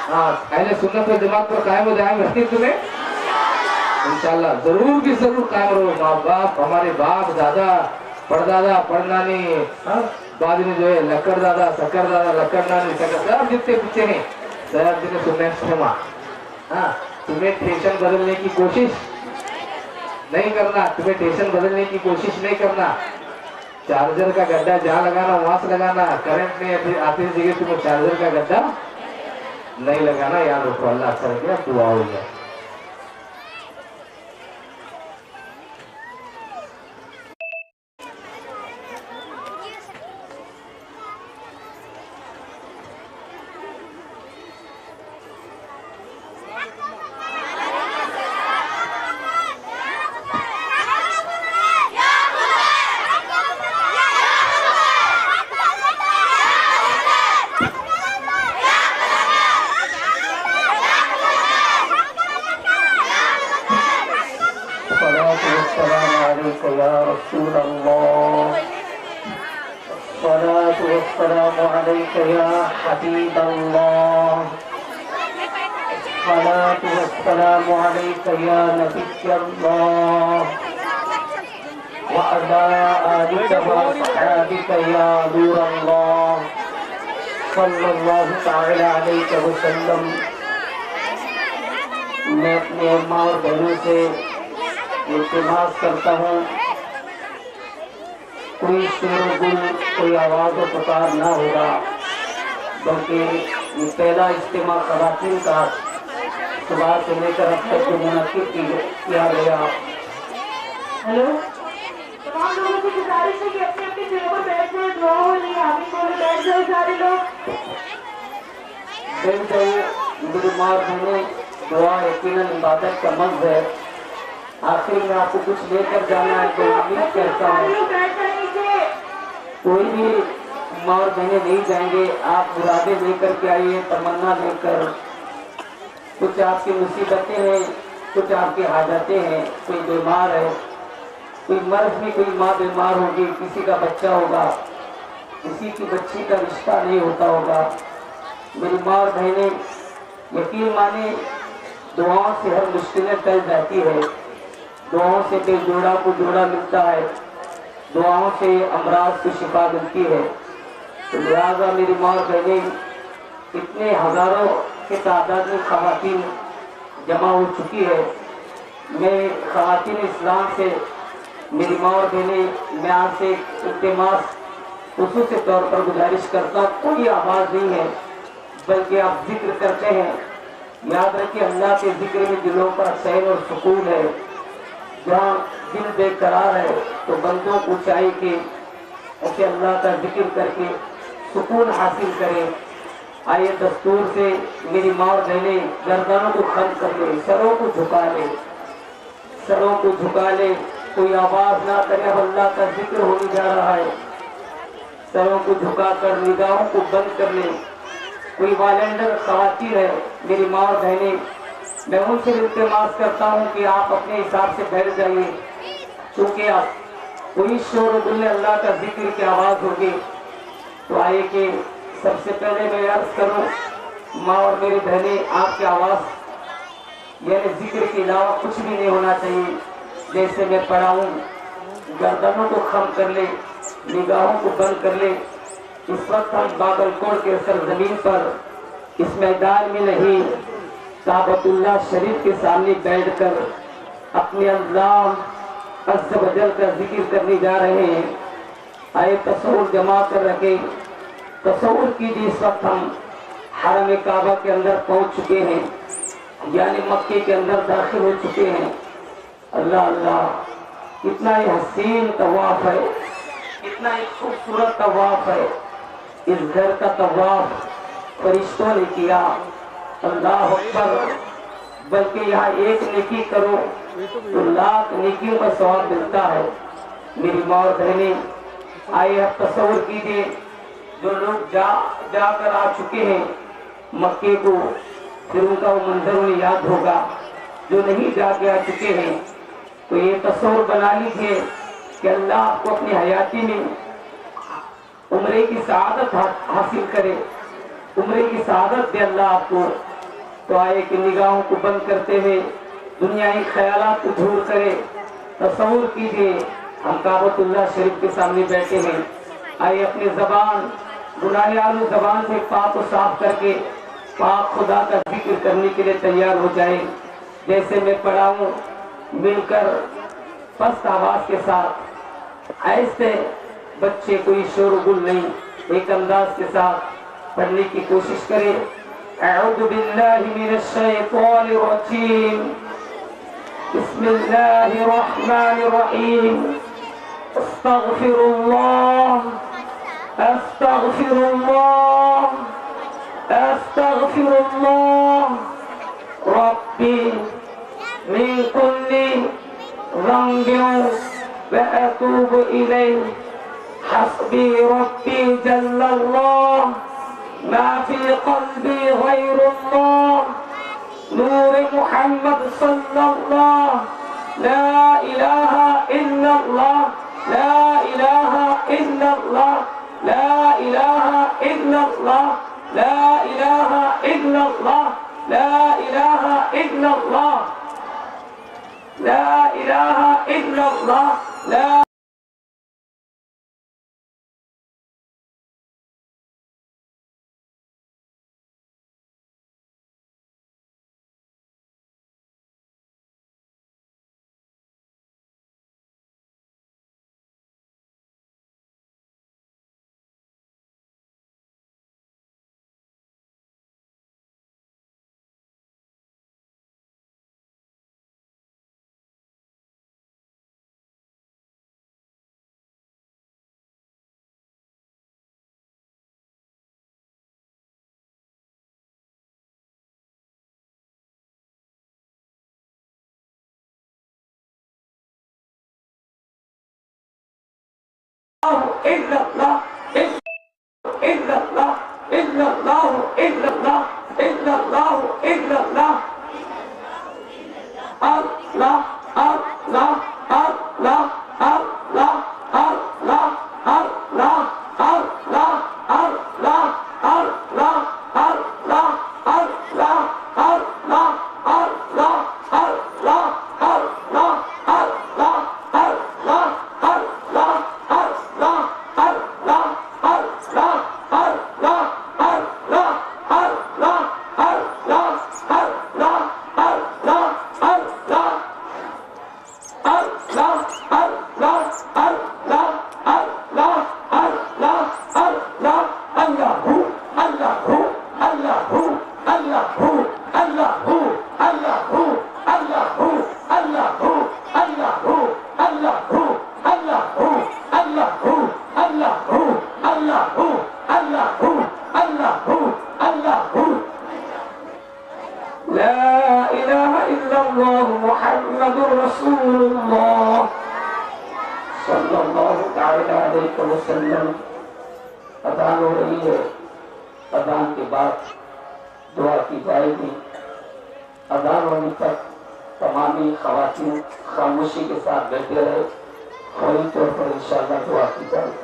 B: हाँ अहले सुन्नत व जमात पर कायम व दायम रखते तुम्हें इंशाअल्लाह जरूर की जरूर कायम रहो। माँ बाप, हमारे बाप दादा, परदादा, परनानी, बाद में जो है लक्कड़ दादा, शक्कर दादा, लक्कड़ नानी, सब जितने पीछे हैं सब जितने सुनने, हाँ तुम्हें टेंशन बदलने की कोशिश नहीं करना, तुम्हें टेंशन बदलने की कोशिश नहीं करना। चार्जर का गड्ढा जहाँ लगाना वहां से लगाना, करंट नहीं आती जगह तुम्हें चार्जर का गड्ढा नहीं लगाना, याद रखो। अल्लाह अच्छा रखेगा, दुआ हो जाए। मैं अपने अम्मा और बहनों से इल्तिमास करता हूँ, कोई शोर गुल, कोई आवाज़ और पुकार ना होगा, बल्कि ये पहला इज्तिमा ख़वातीन का सुबह से लेकर अब तक जो मुनक्किद किया गया।
C: हेलो, तमाम लोगों की गुजारिश है कि अपनी अपनी जगह पर बैठ जाए, दुआ हो रही है, आमीन बोले, बैठ जाए सारे लोग।
B: बैठ जाइए मेरी माँ बहनें, दुआ यकीनन इबादत का मर्ज़ है। आखिर में आपको कुछ लेकर जाना है तो उम्मीद करता हूँ कोई भी माँ और बहनें नहीं जाएंगे, आप मुरादे लेकर के आइए, तमन्ना लेकर। कुछ आपकी मुसीबतें हैं, कुछ आपकी हाजतें हैं, कोई बीमार है, कोई मर्द में कोई माँ बीमार होगी, किसी का बच्चा होगा, किसी की बच्ची का रिश्ता नहीं होता होगा। मेरी माँ और बहनें, यकीन माने दुआओं से हर मुश्किलें टल जाती है, दुआओं से बेजोड़ा को जोड़ा मिलता है, दुआओं से अमराज को शिफा मिलती है। तो लिहाजा मेरी माँ और बहनें, इतने हज़ारों के तादाद में ख़वातीन जमा हो चुकी है। मैं ख़वातीन इस्लाम से, मेरी माँ और बहनें, मैं आपसे इल्तिमास खुसूसी तौर पर गुजारिश करता हूँ, कोई आवाज़ नहीं है, बल्कि आप जिक्र करते हैं। याद रखिए, अल्लाह के जिक्र में दिलों का चैन और सुकून है। जहाँ दिल बेकरार है तो बंदों को चाहिए कि ऐसे अल्लाह का जिक्र करके सुकून हासिल करें। आइए दस्तूर से मेरी माँ और बहनें गर्दनों को खम कर ले, सरों को झुका ले, सरों को झुका ले, कोई आवाज़ ना करे, अब अल्लाह का जिक्र होने जा रहा है। सरों को झुकाकर निगाहों को बंद कर ले। कोई वॉलंटियर ख़वातीन है मेरी माँ और बहनें, मैं उनसे इल्तिमास करता हूँ कि आप अपने हिसाब से बैठ जाइए, क्योंकि आप कोई शोर गुल अल्लाह का जिक्र की आवाज़ होगी। तो आइए कि सबसे पहले मैं अर्ज करूँ, माँ और मेरी बहनें, आपकी आवाज़ यानी जिक्र के अलावा कुछ भी नहीं होना चाहिए। जैसे मैं पढ़ाऊँ, गर्दनों को खम कर ले, निगाहों को बंद कर ले। इस वक्त हम बागलकोट के सरजमीन पर इस मैदान में नहीं, काबतुल्लाह शरीफ के सामने बैठकर अपने अल्लाह अज़्ज़ व जल का जिक्र करने जा रहे हैं। आए तसव्वुर जमा कर रखे, तसव्वुर कीजिए, इस वक्त हम हरम काबा के अंदर पहुंच चुके हैं, यानी मक्के के अंदर दाखिल हो चुके हैं। अल्लाह अल्लाह, कितना ही हसीन तवाफ है, कितना ही खूबसूरत तवाफ है। इस घर का तवाफ फरिश्तों ने किया, अल्लाह अकबर। बल्कि यहाँ एक नेकी करो तो लाख नेकियों का सवाब मिलता है। मेरी माँ और बहनें, आइए अब तसव्वुर कीजिए, जो लोग जाकर आ चुके हैं मक्के को, फिर उनका वो मंजर उन्हें याद होगा। जो नहीं जाके आ चुके हैं तो ये तसव्वुर बना लीजिए कि अल्लाह आपको अपनी हयाती में उम्रे की सआदत हासिल करे, उम्रे की सआदत दे अल्लाह आपको। तो आए कि निगाहों को बंद करते हुए दुनियाई ख्यालात को दूर करे, तसव्वुर कीजिए हम काबतुल्लाह शरीफ के सामने बैठे हैं। आइए अपनी जबान, गुनाह आलू जबान से पाक और साफ करके पाक खुदा का जिक्र करने के लिए तैयार हो जाए। जैसे मैं पढ़ाऊँ, मिलकर पस्त आवाज के साथ ऐसे
D: بچے کوئی شور و گل نہیں، ایک انداز کے ساتھ پڑھنے کی کوشش کریں۔ اعوذ باللہ من الشیطان الرجیم، بسم اللہ الرحمن الرحیم، استغفر اللہ استغفر اللہ استغفر اللہ ربی من کل ذنب واتوب الیہ، حسبی ربی جل اللہ، ما فی قلبی غیر اللہ، نور محمد صلی اللہ، لا الہ الا اللہ، لا الہ الا اللہ، لا الہ الا اللہ، لا الہ الا اللہ، لا الہ الا اللہ، لا الہ الا اللہ، لا إلا الله إلا الله إلا الله إلا الله إلا الله إلا الله الله الله الله الله الله الله الله الله الله الله الله الله محمد رسول اللہ صلی اللہ تعالیٰ علیہ وسلم۔ اذان ہو رہی ہے، اذان کے بعد دعا کی جائے گی۔ اذان ہونے تک تمامی خواتین خاموشی کے ساتھ بیٹھے رہے، فوری طور پر انشاءاللہ دعا کی جائے گی۔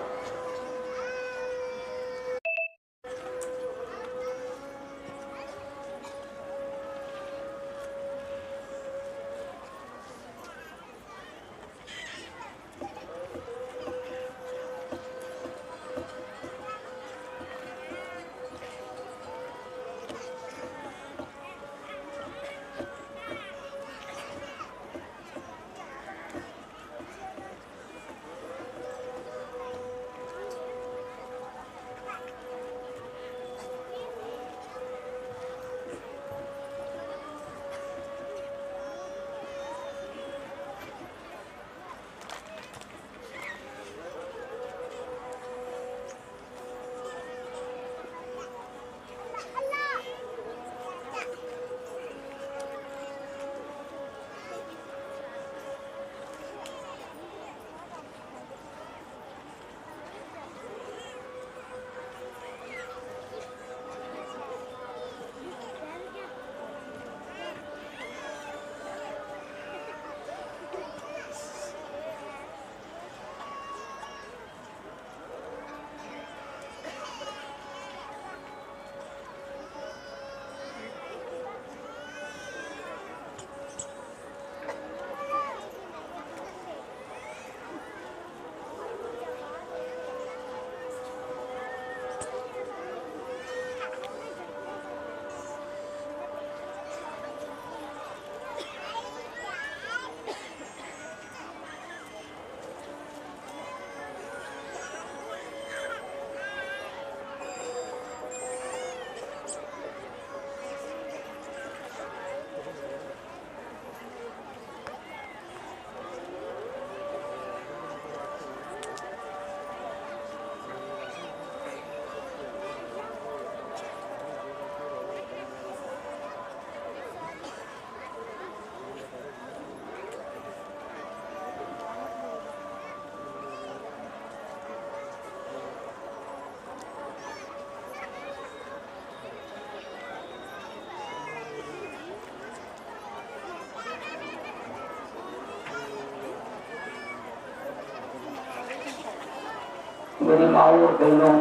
D: میری ماؤں اور بہنوں،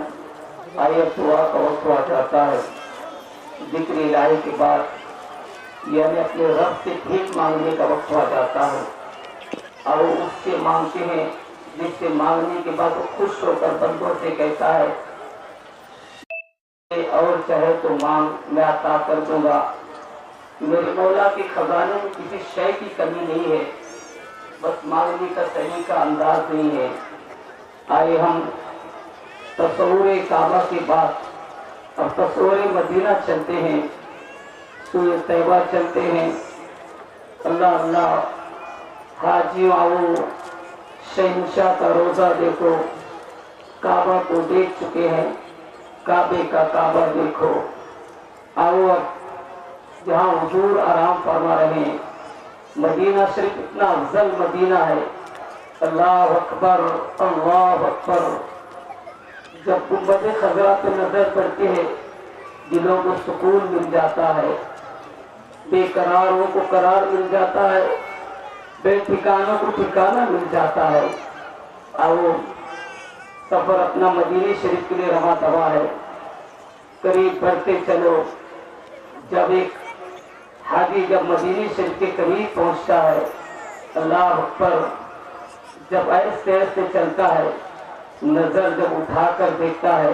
D: آئیے دعا کا وقت ہوا جاتا ہے۔ ذکر الہی کے بعد یعنی اپنے رب سے بھیک مانگنے کا وقت ہوا جاتا ہے، اور وہ اس سے مانگتے ہیں جس سے مانگنے کے بعد وہ خوش ہو کر بندوں سے کہتا ہے اور چاہے تو مانگ، میں عطا کر دوں گا۔ میرے مولا کے خزانے میں کسی شے کی کمی نہیں ہے، بس مانگنے کا طریقہ انداز نہیں ہے۔ آئے ہم تصور کعبہ کے بعد اب تصور مدینہ چلتے ہیں، سوئے طیبہ چلتے ہیں۔ اللہ اللہ، حاجیوں آؤ، شہنشاہ کا روزہ دیکھو، کعبہ کو دیکھ چکے ہیں، کعبے کا کعبہ دیکھو۔ آؤ اب جہاں حضور آرام فرما رہے ہیں، مدینہ شریف اتنا افضل مدینہ ہے۔ اللہ اکبر، اللہ اکبر۔ جب گنبد خضرا پہ نظر پڑتی ہے دلوں کو سکون مل جاتا ہے، بے قراروں کو قرار مل جاتا ہے، بے ٹھکانوں کو ٹھکانہ مل جاتا ہے۔ آؤ، سفر اپنا مدینہ شریف کے لیے رواں دوا ہے، قریب بڑھتے چلو۔ جب ایک حاجی جب مدینہ شریف کے قریب پہنچتا ہے، اللہ اکبر، جب ایسے ایسے چلتا ہے، نظر جب اٹھا کر دیکھتا ہے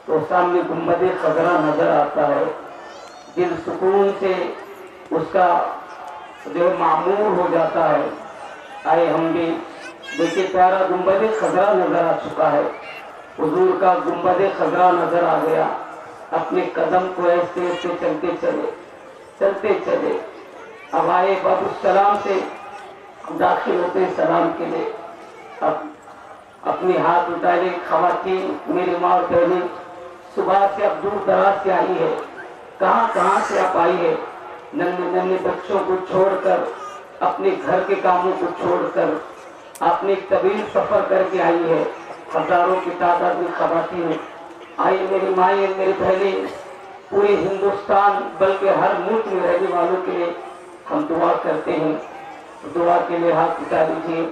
D: تو سامنے گنبد خضرا نظر آتا ہے، دل سکون سے اس کا جو معمور ہو جاتا ہے۔ آئے ہم بھی دیکھیں، پیارا گنبد خضرا نظر آ چکا ہے، حضور کا گنبد خضرا نظر آ گیا۔ اپنے قدم کو ایسے ایسے چلتے چلے، چلتے چلے۔ اب آئے باب السلام سے داخل ہوتے سلام کے لیے۔ اب اپنے ہاتھ اٹھائے، خواتین، میری ماں اور بہنیں، صبح سے اب دور دراز سے آئی ہے، کہاں سے آپ آئی ہے، ننھے ننھے بچوں کو چھوڑ کر، اپنے گھر کے کاموں کو چھوڑ کر، اپنے طویل سفر کر کے آئی ہے۔ ہزاروں کی تعداد میں خواتین آئی، میری مائیں، میری بہنیں، پورے ہندوستان بلکہ ہر ملک میں رہنے والوں کے لیے ہم دعا کرتے ہیں۔ دعا کے لیے ہاتھ اٹھا لیجیے۔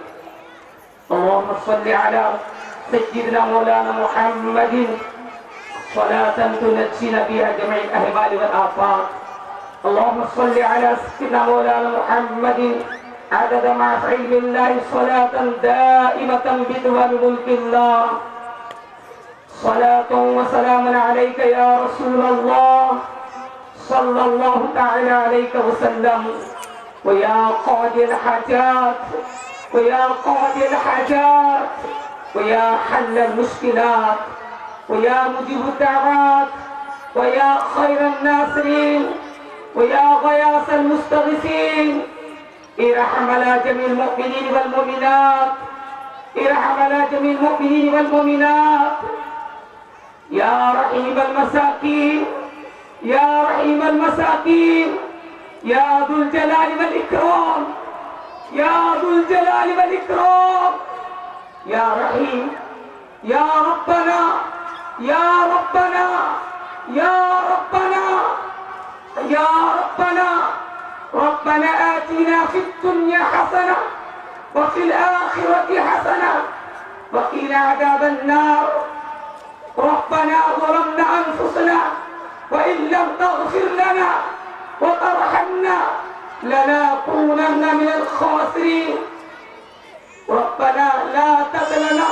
D: اللهم صل على سيدنا مولانا محمد صلاة تنجينا بها جميع الأهوال والآفات۔ اللهم صل على سيدنا مولانا محمد عدد ما في علم الله صلاة دائمة بدوام ملك الله۔ صلاة وسلام عليك يا رسول الله صلى الله تعالى عليك وسلم، ويا قاضي الحاجات، ويا قاضي الحاجات، ويا حل المشكلات، ويا مجيب الدعوات، ويا خير الناصرين، ويا غياث المستغيثين، ارحم على جميع المؤمنين والمؤمنات، ارحم على جميع المؤمنين والمؤمنات، يا رحيم المساكين، يا رحيم المساكين، يا ذو الجلال والإكرام، يا ذو الجلال والإكرام، يا رحيم، يا ربنا، يا ربنا، يا ربنا، يا ربنا، ربنا آتنا في الدنيا حسنة وفي الآخرة حسنة وقنا عذاب النار، ربنا ظلمنا أنفسنا وإن لم تغفر لنا وترحمنا لنكونن من الخاسرين، ربنا لا تدع لنا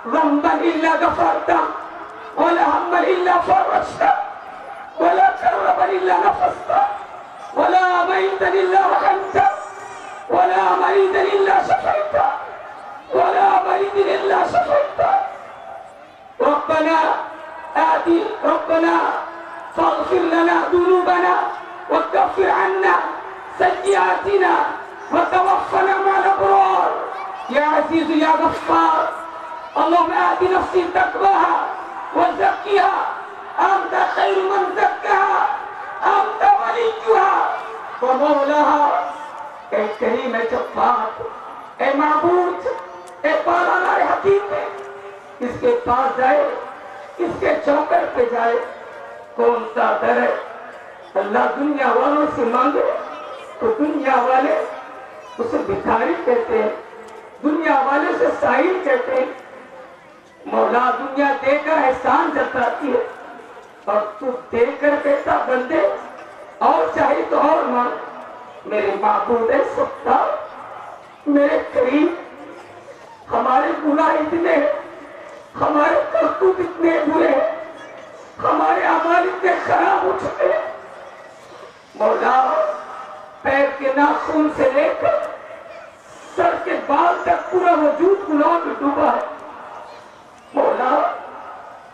D: ذنبا إلا غفرته، ولا هما إلا فرجته، ولا كربا إلا نفسته، ولا ميتا إلا رحمته، ولا مريضا إلا شفيته، ولا مريض إلا شفيته، ربنا آتي، ربنا فاغفر لنا ذنوبنا وكفر عنا سيئاتنا وتوفنا مع الأبرار، يا عزيز يا غفار، اللهم آت نفسي تقواها وزكها أنت خير من زكاها أنت وليها ومولاها۔ اے کریم، اے جبار، اے معبود، اے پالانہ حکیم ہے، اس کے پاس جائے، اس کے چوکر پہ جائے، کون سا در ہے؟ اللہ دنیا والوں سے مانگے تو دنیا والے اسے بھکاری کہتے ہیں، دنیا والے سے سائل کہتے ہیں، मौला दुनिया देकर एहसान जताती है और तू देकर कहता बंदे और चाहिए तो और मांग। मेरे माबूद सत्ता मेरे करीब हमारे गुनाह इतने हमारे करतूत इतने बुरे हमारे अमाल इतने खराब हो चुके मौला पैर के नाखून से लेकर सर के बाल तक पूरा वजूद गुनाह में डूबा है मौला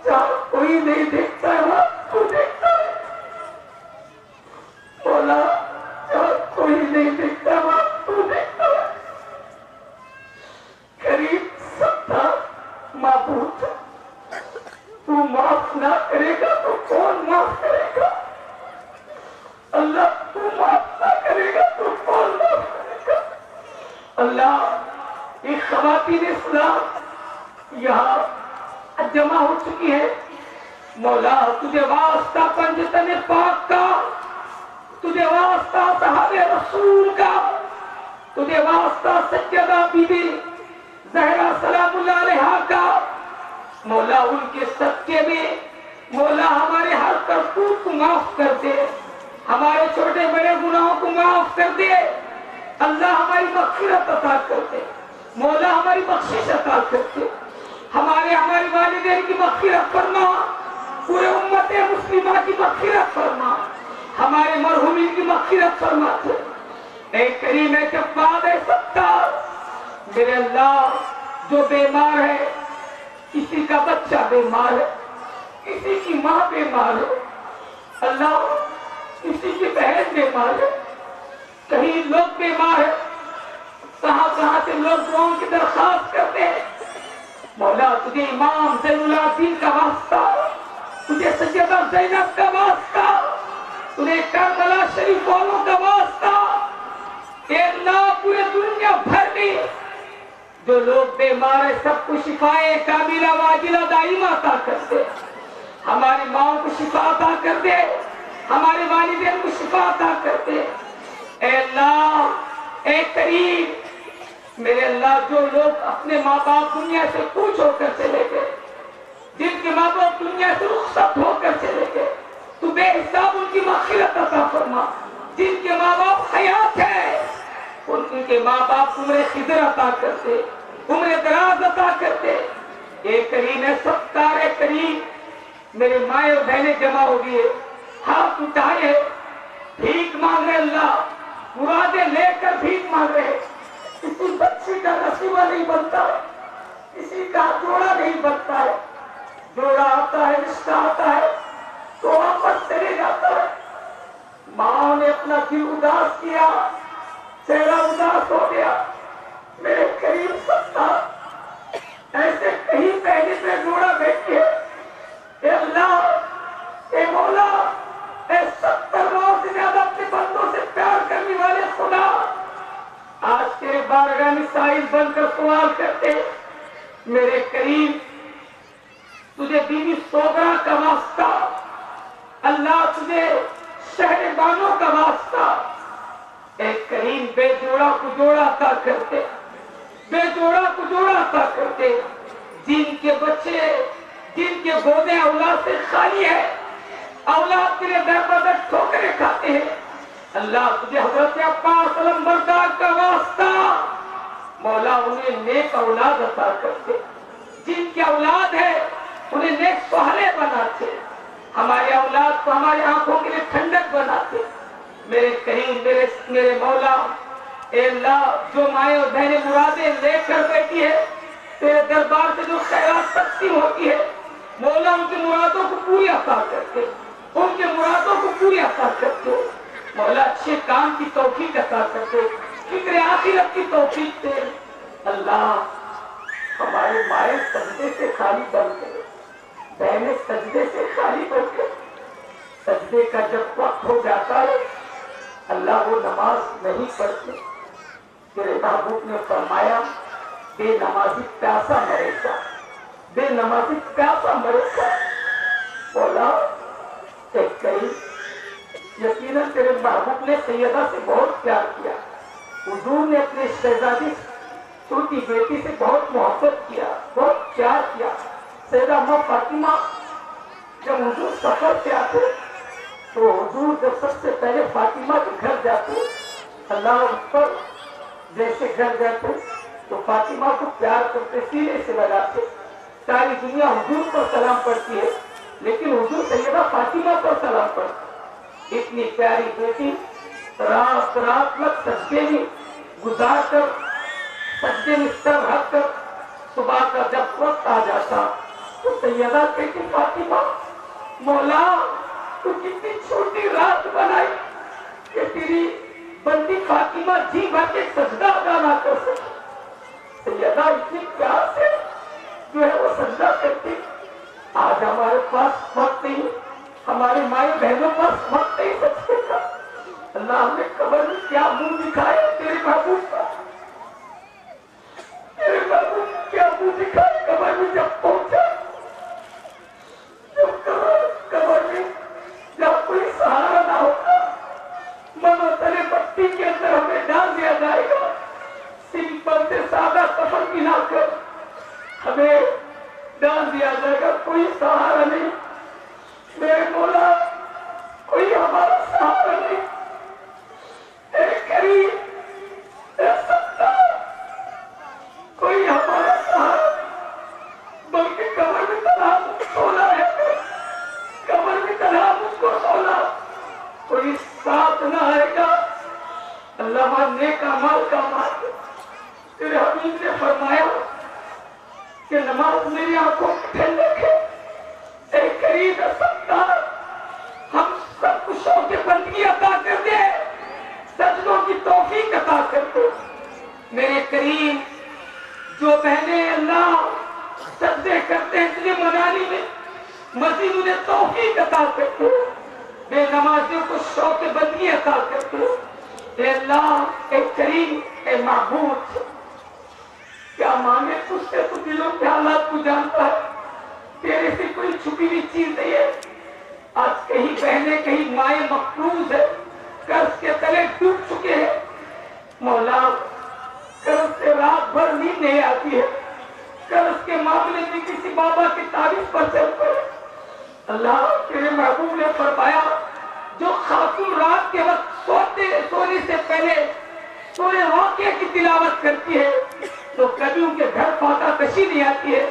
D: जहाँ कोई नहीं देखता है वहाँ तू देखता है मौला जहाँ कोई नहीं देखता है वहाँ तू देखता है करीब सत्ता माबूद तू माफ ना करेगा तो कौन माफ करेगा अल्लाह तू माफ ना करेगा तो कौन माफ करेगा अल्लाह एक ख़वातीन इस्लाम यहाँ जमा हो चुकी है मौला तुझे वास्ता पंजतन पाक का तुझे वास्ता सहाबे रसूल का तुझे वास्ता सज्जदा बीबी ज़हरा सलामुल्लाह अलैहा का मौला उनके सदके में मौला हमारे हर करतूत को माफ कर दे हमारे छोटे बड़े गुनाहों को माफ कर दे अल्लाह हमारी मग़फ़िरत अता कर दे मौला हमारी बख्शिश अता कर दे हमारी वालिदैन की मग़फ़िरत फरमा पूरे उम्मत मुस्लिमा की मग़फ़िरत फरमा हमारे मरहुमीन की मग़फ़िरत फरमा ऐ करीम है जब्बार है सत्तार मेरे अल्लाह जो बीमार है किसी का बच्चा बीमार है किसी की माँ बीमार है अल्लाह किसी की बहन बीमार है कहीं लोग बीमार है कहाँ से लोग दुआओं की दरख्वास्त करते हैं मौला तुझे इमाम ज़ैनुल का वास्ता तुझे सैयदा ज़ैनब का वास्ता तुझे करबला शरीफ वालों का वास्ता अल्लाह पूरे दुनिया भर में जो लोग बीमार है सबको शिफाए कामिला वाजिला दाइमा अता कर दे हमारी माओ को शिफा अता कर दे हमारे वालिदैन को शिफा अता कर दे अल्लाह ए करीम मेरे अल्लाह जो लोग अपने माँ बाप दुनिया से कूच होकर चले गए जिनके माँ बाप दुनिया से रुखसत होकर चले गए तू बेहिसाब उनकी मग़फ़िरत अता फरमा जिनके माँ बाप हयात है उनके माँ बाप उम्र खिदर अता करते उम्र दराज अता करते एक करीम है सत्तार है करीम मेरे माए और बहने जमा हो गए हाथ उठाए भीख मांग रहे अल्लाह मुरादे लेकर भीख मांग रहे किसी बच्ची का नसीबा नहीं बनता है किसी का जोड़ा नहीं बनता है जोड़ा आता है रिश्ता आता है तो वापस चले जाता है माँ ने अपना दिल उदास किया चेहरा उदास हो गया मेरे करीब सत्ता ऐसे कहीं पहले पे जोड़ा बैठे अल्लाह ए मौला ए 70 माह से ज्यादा अपने बंदों से प्यार करने वाले खुदा आज तेरे बारगाह में साइल बनकर सवाल करते मेरे करीब तुझे बीवी सोगरा का वास्ता अल्लाह तुझे शहर बानों का वास्ता एक करीम बेजोड़ा को जोड़ा अता करते बेजोड़ा को जोड़ा अता करते जिनके बच्चे जिनके गोदे औलाद से खाली है औलाद तेरे दर पर दर ठोकरें खाते हैं अल्लाह तुझे हजरत अब्बास सलम बरदार का वास्ता मौला उन्हें नेक औलाद अता करते जिनकी औलाद है उन्हें नेक सुहाले बनाते हमारे औलाद को हमारी आंखों के लिए ठंडक बनाते मेरे करीम मेरे मौला अल्लाह जो माए और बहनें मुरादें लेकर बैठी है तेरे दरबार से जो खैरात तकसीम होती है मौला उनकी मुरादों को पूरी अता करते उनके मुरादों को पूरी अता करते मौला अच्छे काम की तौफीक अता करते फिक्र आखिरत की तौफीक दे अल्लाह हमारे माए सजदे से खाली बन गए बहने सजदे से खाली बन गए सजदे का जब वक्त हो जाता है अल्लाह वो नमाज नहीं पढ़ते तेरे महबूब ने फरमाया बेनमाजी प्यासा मरेगा बेनमाजी प्यासा मरेगा बोला कहीं यकीनन तेरे महबूब ने सैयदा से बहुत प्यार किया हुजूर ने अपने शहजादी छोटी बेटी से बहुत मोहब्बत किया बहुत प्यार किया سیدہ اماں فاطمہ جب حضور سفر سے آتے تو حضور جب سب سے پہلے فاطمہ کے گھر جاتے، اللہ اکبر، جیسے گھر جاتے تو فاطمہ کو پیار کرتے، سینے سے لگاتے. ساری دنیا حضور پر سلام پڑھتی ہے لیکن حضور سیدہ فاطمہ پر سلام پڑھتی. اتنی پیاری بیٹی رات رات تک سجدے میں گزار کر، سجدے میں سر رکھ کر صبح کا جب وقت آ جاتا تو سیدہ کہتی فاطمہ مولا تو کتنی چھوٹی رات بنائی کہ تیری بندی فاطمہ جی بھر کے سجدہ ادا نہ کر سکے. سیدہ اتنی پیار سے جو ہے وہ سجدہ کرتی. آج ہمارے پاس وقت نہیں، ہمارے مائیں بہنوں پاس وقت نہیں سجدے کا. اللہ ہم نے قبر میں کیا منہ دکھائے تیرے محبوب کا، تیرے محبوب کیا منہ دکھائے قبر میں جب پہنچا. جب قبر میں جب کوئی سہارا نہ ہوتا، منو تلے پٹی کے اندر ہمیں ڈال دیا جائے گا، سمپل سے سادہ کفن ملا کر ہمیں ڈال دیا جائے گا. کوئی سہارا نہیں میرے مولا، کوئی ہمارا سہارا نہیں. اے کریم، اے ستار، کوئی ہمارا سہارا نہیں، بلکہ قبر میں تنہا مجھ کو سونا ہے، قبر میں تنہا مجھ کو سونا، کوئی ساتھ نہ آئے گا. اللہ نیک اعمال کا مال. تیرے حبیب نے فرمایا کہ نماز میری آنکھوں کی ٹھنڈک ہے. اے کریم، اے ستار، ہم سب کو شوق بندگی عطا کر دے، سجدوں کی توفیق عطا کر دے. میرے کریم، جو بہنیں اللہ سجدے کرتے ہیں تجھے منانے میں، مزید انہیں توفیق عطا کر دے. بے نمازیوں کو شوق بندگی عطا کر دے. اے اللہ، اے کریم، اے معبود، کیا مانگے تجھ سے؟ تو دلوں کے حالات کو جانتا ہے، تیرے سے کوئی چھپی ہوئی چیز نہیں ہے. آج کہیں بہنیں، کہیں مائیں مقروض ہے، قرض کے تلے ڈوب چکے ہیں. مولا، قرض سے رات بھر نیند نہیں آتی ہے، قرض کے معاملے میں کسی بابا کی تعریف پر چل پڑے. اللہ، تیرے محبوب نے فرمایا جو خاتون رات کے وقت سونے سے پہلے سورہ واقعہ کی تلاوت کرتی ہے تو کبھی ان کے گھر فاتحہ کشی نہیں آتی ہے.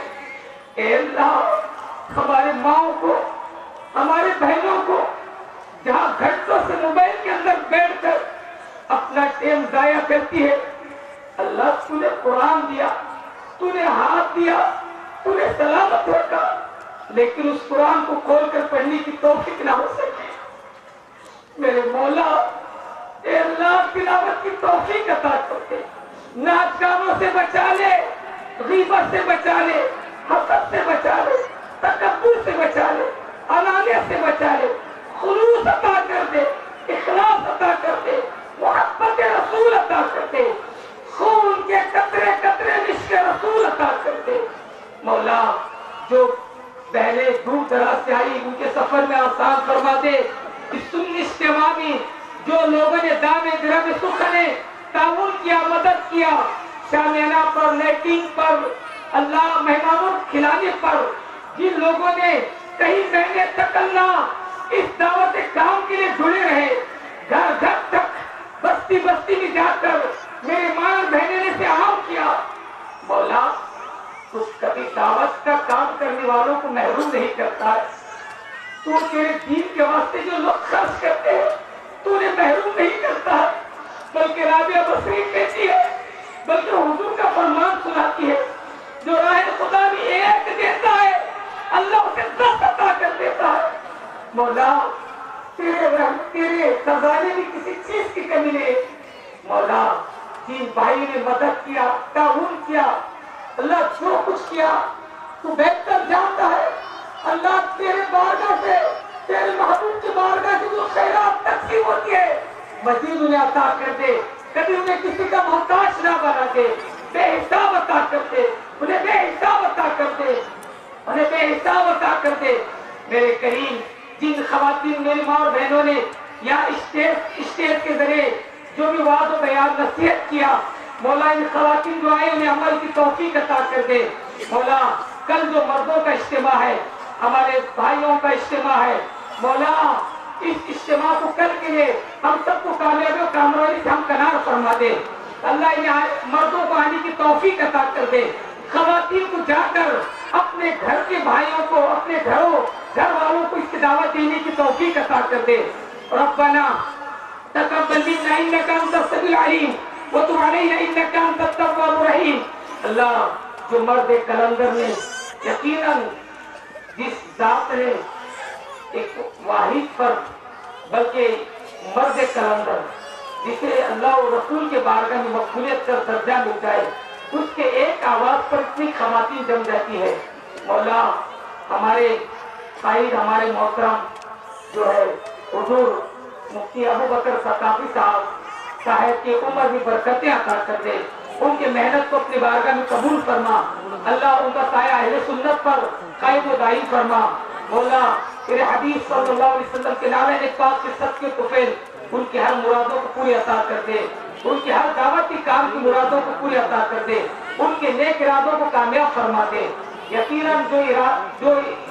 D: اے اللہ، ہمارے ماؤں کو، ہمارے بہنوں کو جہاں گھنٹوں سے موبائل کے اندر بیٹھ کر اپنا ٹائم ضائع کرتی ہے، اللہ تو نے قرآن دیا، تو نے ہاتھ دیا، تو نے سلامت رکھا، لیکن اس قرآن کو کھول کر پڑھنے کی توفیق نہ ہو سکے. میرے مولا، اے اللہ، تلاوت کی توفیق عطا کرتے. ناچ گانوں سے بچا لے، غیبت سے بچا لے، حسد سے بچا لے، تکبر سے بچا لے، انانیت سے بچا لے. خلوص عطا کر دے، اخلاص عطا کر دے، محبت رسول عطا کر دے، خون کے قطرے قطرے عشق رسول عطا کر دے. مولا، جو بہنیں دور دراز سے آئی ان کے سفر میں آسان فرما دے. اس سنی اجتماع میں جو لوگوں نے دامے درم سخن نے تعاون کیا، مدد کیا، شامیانہ پر، لیٹنگ پر، اللہ مہمانوں کھلانے پر، جن لوگوں نے کئی مہینے تک اللہ اس دعوت کام کے لیے جڑے رہے، گھر گھر تک، بستی بستی میں جا کر میرے ماں بہنیں نے سے عام کیا. مولا، تو کبھی دعوت کا کام کرنے والوں کو محروم نہیں کرتا ہے. تو تیرے دین کے واسطے جو لوگ خرچ کرتے ہیں تو انہیں محروم نہیں کرتا ہے، بلکہ رابعہ بصری کہتی ہے، بلکہ حضور کا فرمان سناتی ہے، جو راہ خدا میں ایک دیتا ہے اللہ اسے 10 عطا کر دیتا ہے. مولا، تیرے خزانے میں کسی چیز کی کمی نہیں. مولا، جن بھائی نے مدد کیا، تعاون کیا، اللہ جو کچھ کیا تو بہتر جانتا ہے. اللہ، تیرے بارگاہ سے، تیرے محبوب کی بارگاہ سے جو خیرات تقسیم ہوتی ہے مزید انہیں عطا کر دے. کبھی انہیں کسی کا محتاج نہ بنا دے، بے حساب عطا کر دے، انہیں بے حساب عطا کر دے، انہیں بے حساب عطا کر دے. میرے کریم، جن خواتین میری ماں اور بہنوں نے یا اسٹیج کے ذریعے جو بھی وعد و بیان نصیحت کیا، مولا ان خواتین جو آئے انہیں عمل کی توفیق عطا کر دے. مولا، कल जो मर्दों का इज्तिमा है, हमारे भाइयों का इज्तिमा है, मौला इस इज्तिमा को कल के लिए हम सबको कामयाबी और कामयाबी से हम कनार फरमा दे। अल्लाह इन मर्दों को आने की तौफीक अता कर दे। खवातीन को जाकर अपने घर के भाइयों को, अपने घर वालों को इसकी दावत देने की तौफीक अता कर दे। रब्बना तक़ब्बल मिन्ना इन्नका अंतस समीउल अलीम व तुब अलैना इन्नका अंतत तव्वाबुर रहीम। अल्लाह, जो मर्द कलंदर ने यकीनन जिस जात ने एक वाहिद पर, बल्कि मर्द कलंदर जिसे अल्लाह और रसूल के बारगाह में मक़बूलियत का दर्जा मिल जाए, उसके एक आवाज पर इतनी खवातीन जम जाती है। मौला, हमारे कायद, हमारे मोहतरम जो है हुजूर मुफ्ती अबू बकर सकाफी साहब की उम्र में बरकतें अता कर दे, उनकी मेहनत को अपनी बारगाह में कबूल फरमा। अल्लाह उनका साया अहले सुन्नत पर कायम व दायम फरमा। मौला, तेरे हबीब सल्लल्लाहु अलैहि वसल्लम के नामे ने पाक के सच्चे तुफैल उनकी हर मुरादों को पूरी अता कर दे, उनकी हर दावती काम की मुरादों को पूरी अता कर दे, उनके नेक इरादों को कामयाब फरमा दे। यकीनन जो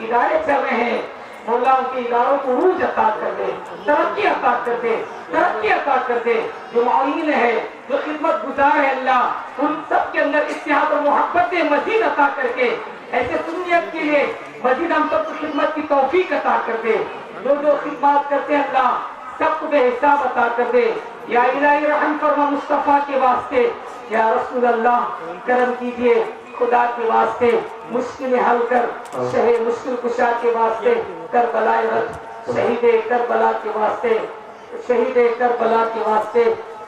D: इदारे चल रहे हैं, मौला उनके इदारों को रूज अता कर दे, तरक्की अता कर दे, तरक्की अता कर दे। जो मुईन है, जो खिदमत गुजार है, अल्लाह उन सब के अंदर इत्तेहाद और मोहब्बत मजीद अता करके ऐसे सुन्नियत के लिए मजीद हम सबको खिदमत की तौफीक अता कर दे। जो खिदमत करते हैं अल्लाह सबको बेहिसाब अता कर दे। या इलाही रहम फरमा मुस्तफा के वास्ते, या रसूल अल्लाह करम कीजिए खुदा के वास्ते, मुश्किल हल कर शहे मुश्किल कुशा के वास्ते, करबला रख शहीद करबला के वास्ते, शहीद करबला के वास्ते,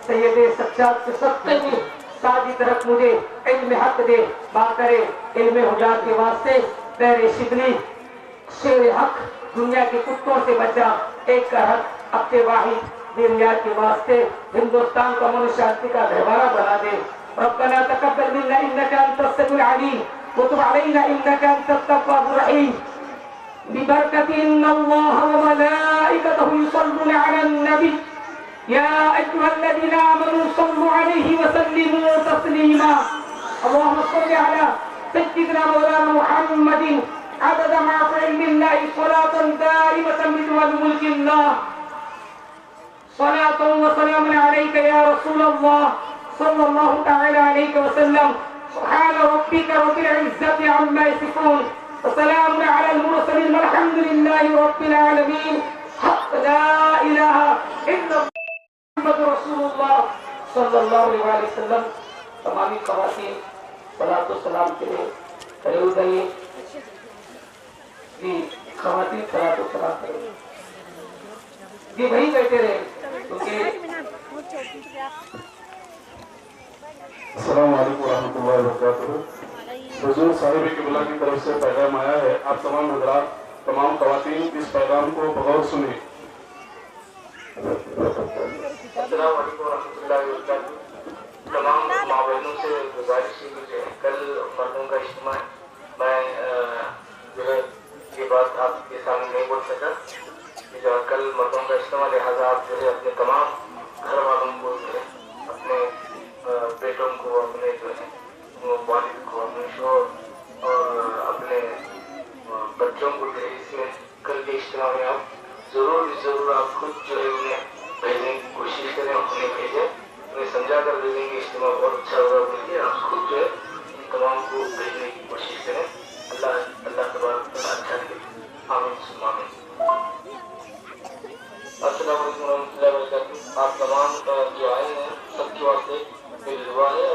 D: सैयद सच्चाद के सत्ते में साजिद रख मुझे इल्म हक दे, बाकरे इल्म हुजा के वास्ते, पैरे शिबली शेर हक दुनिया के कुत्तों से बचा, एक का हक अपने वाहिद दुनिया के वास्ते हिंदुस्तान को अमन शांति का गहवारा बना दे। रब्बना तक़ब्बल मिन्ना इन्नका अंतस समीउल अलीम व तुब अलैना इन्नका अंतत तव्वाबुर रहीम। बिबरकति इन्नल्लाह व मलाइकतहु युसल्लूना अलन नबी या अय्युहल्लज़ीना आमनू सल्लू अलैहि व सल्लिमू तस्लीमा। अल्लाहुम्मा सल्लि अला सय्यिदिना मौलाना मुहम्मदिन अदद मा फ़ी इल्मिल्लाहि सलातन दाइमतन बिदवाम मुल्किल्लाह। सलातु व सलामुन अलैका या रसूलल्लाह सल्लल्लाहु तआला अलैहि वसल्लम। सुब्हान रब्बिका रब्बिल इज्जति अम्मा यसिफून व सलामुन अलल मुरसलीन वल्हम्दुलिल्लाहि रब्बिल आलमीन। हक़ ला इलाहा इल्लल्लाह मुहम्मदुर रसूलुल्लाह सल्लल्लाहु अलैहि वसल्लम। तमामी ख़वातीन सलातो सलाम के लिए खड़े हो जाइए। जी ख़वातीन सलातो सलाम करें। जी वही बैठे रहे क्योंकि
E: अस्सलाम वालेकुम रहमतुल्लाहि व बरकातुहू। हुजूर साहिब क़िबला की तरफ से पैगाम आया है। आप तमाम हज़रात, तमाम ख़वातीन इस पैगाम को बगौर सुनिए।
F: अस्सलाम वालेकुम रहमतुल्लाहि व बरकातुहू। तमाम माँ बहनों से गुजारिश है कि कल मर्दों का इज्तिमा है। मैं जो है ये बात आपके सामने नहीं बोल सका कि जो कल मर्दों का इज्तिमा, लिहाजा आप जो है अपने तमाम घर वालों को जो है, अपने बेटों को, अपने जो है वालिद को, अपने शोहर और अपने बच्चों को जो है इसमें कल के इज्तिमा में आप जरूर आप खुद जो है उन्हें भेजने की कोशिश करें, उन्हें भेजें, उन्हें समझा कर भेजेंगे इज्तिमा बहुत अच्छा होगा बोलिए। आप खुद जो है तमाम को भेजने की कोशिश करें। अल्लाह तबारक व तआला अच्छा करे। आमीन सुम्मा आमीन। अस्सलाम वालेकुम रहमतुल्लाहि व बरकातुहू। आप तमाम जो आए हैं सबके वास्ते मेरी दुआ है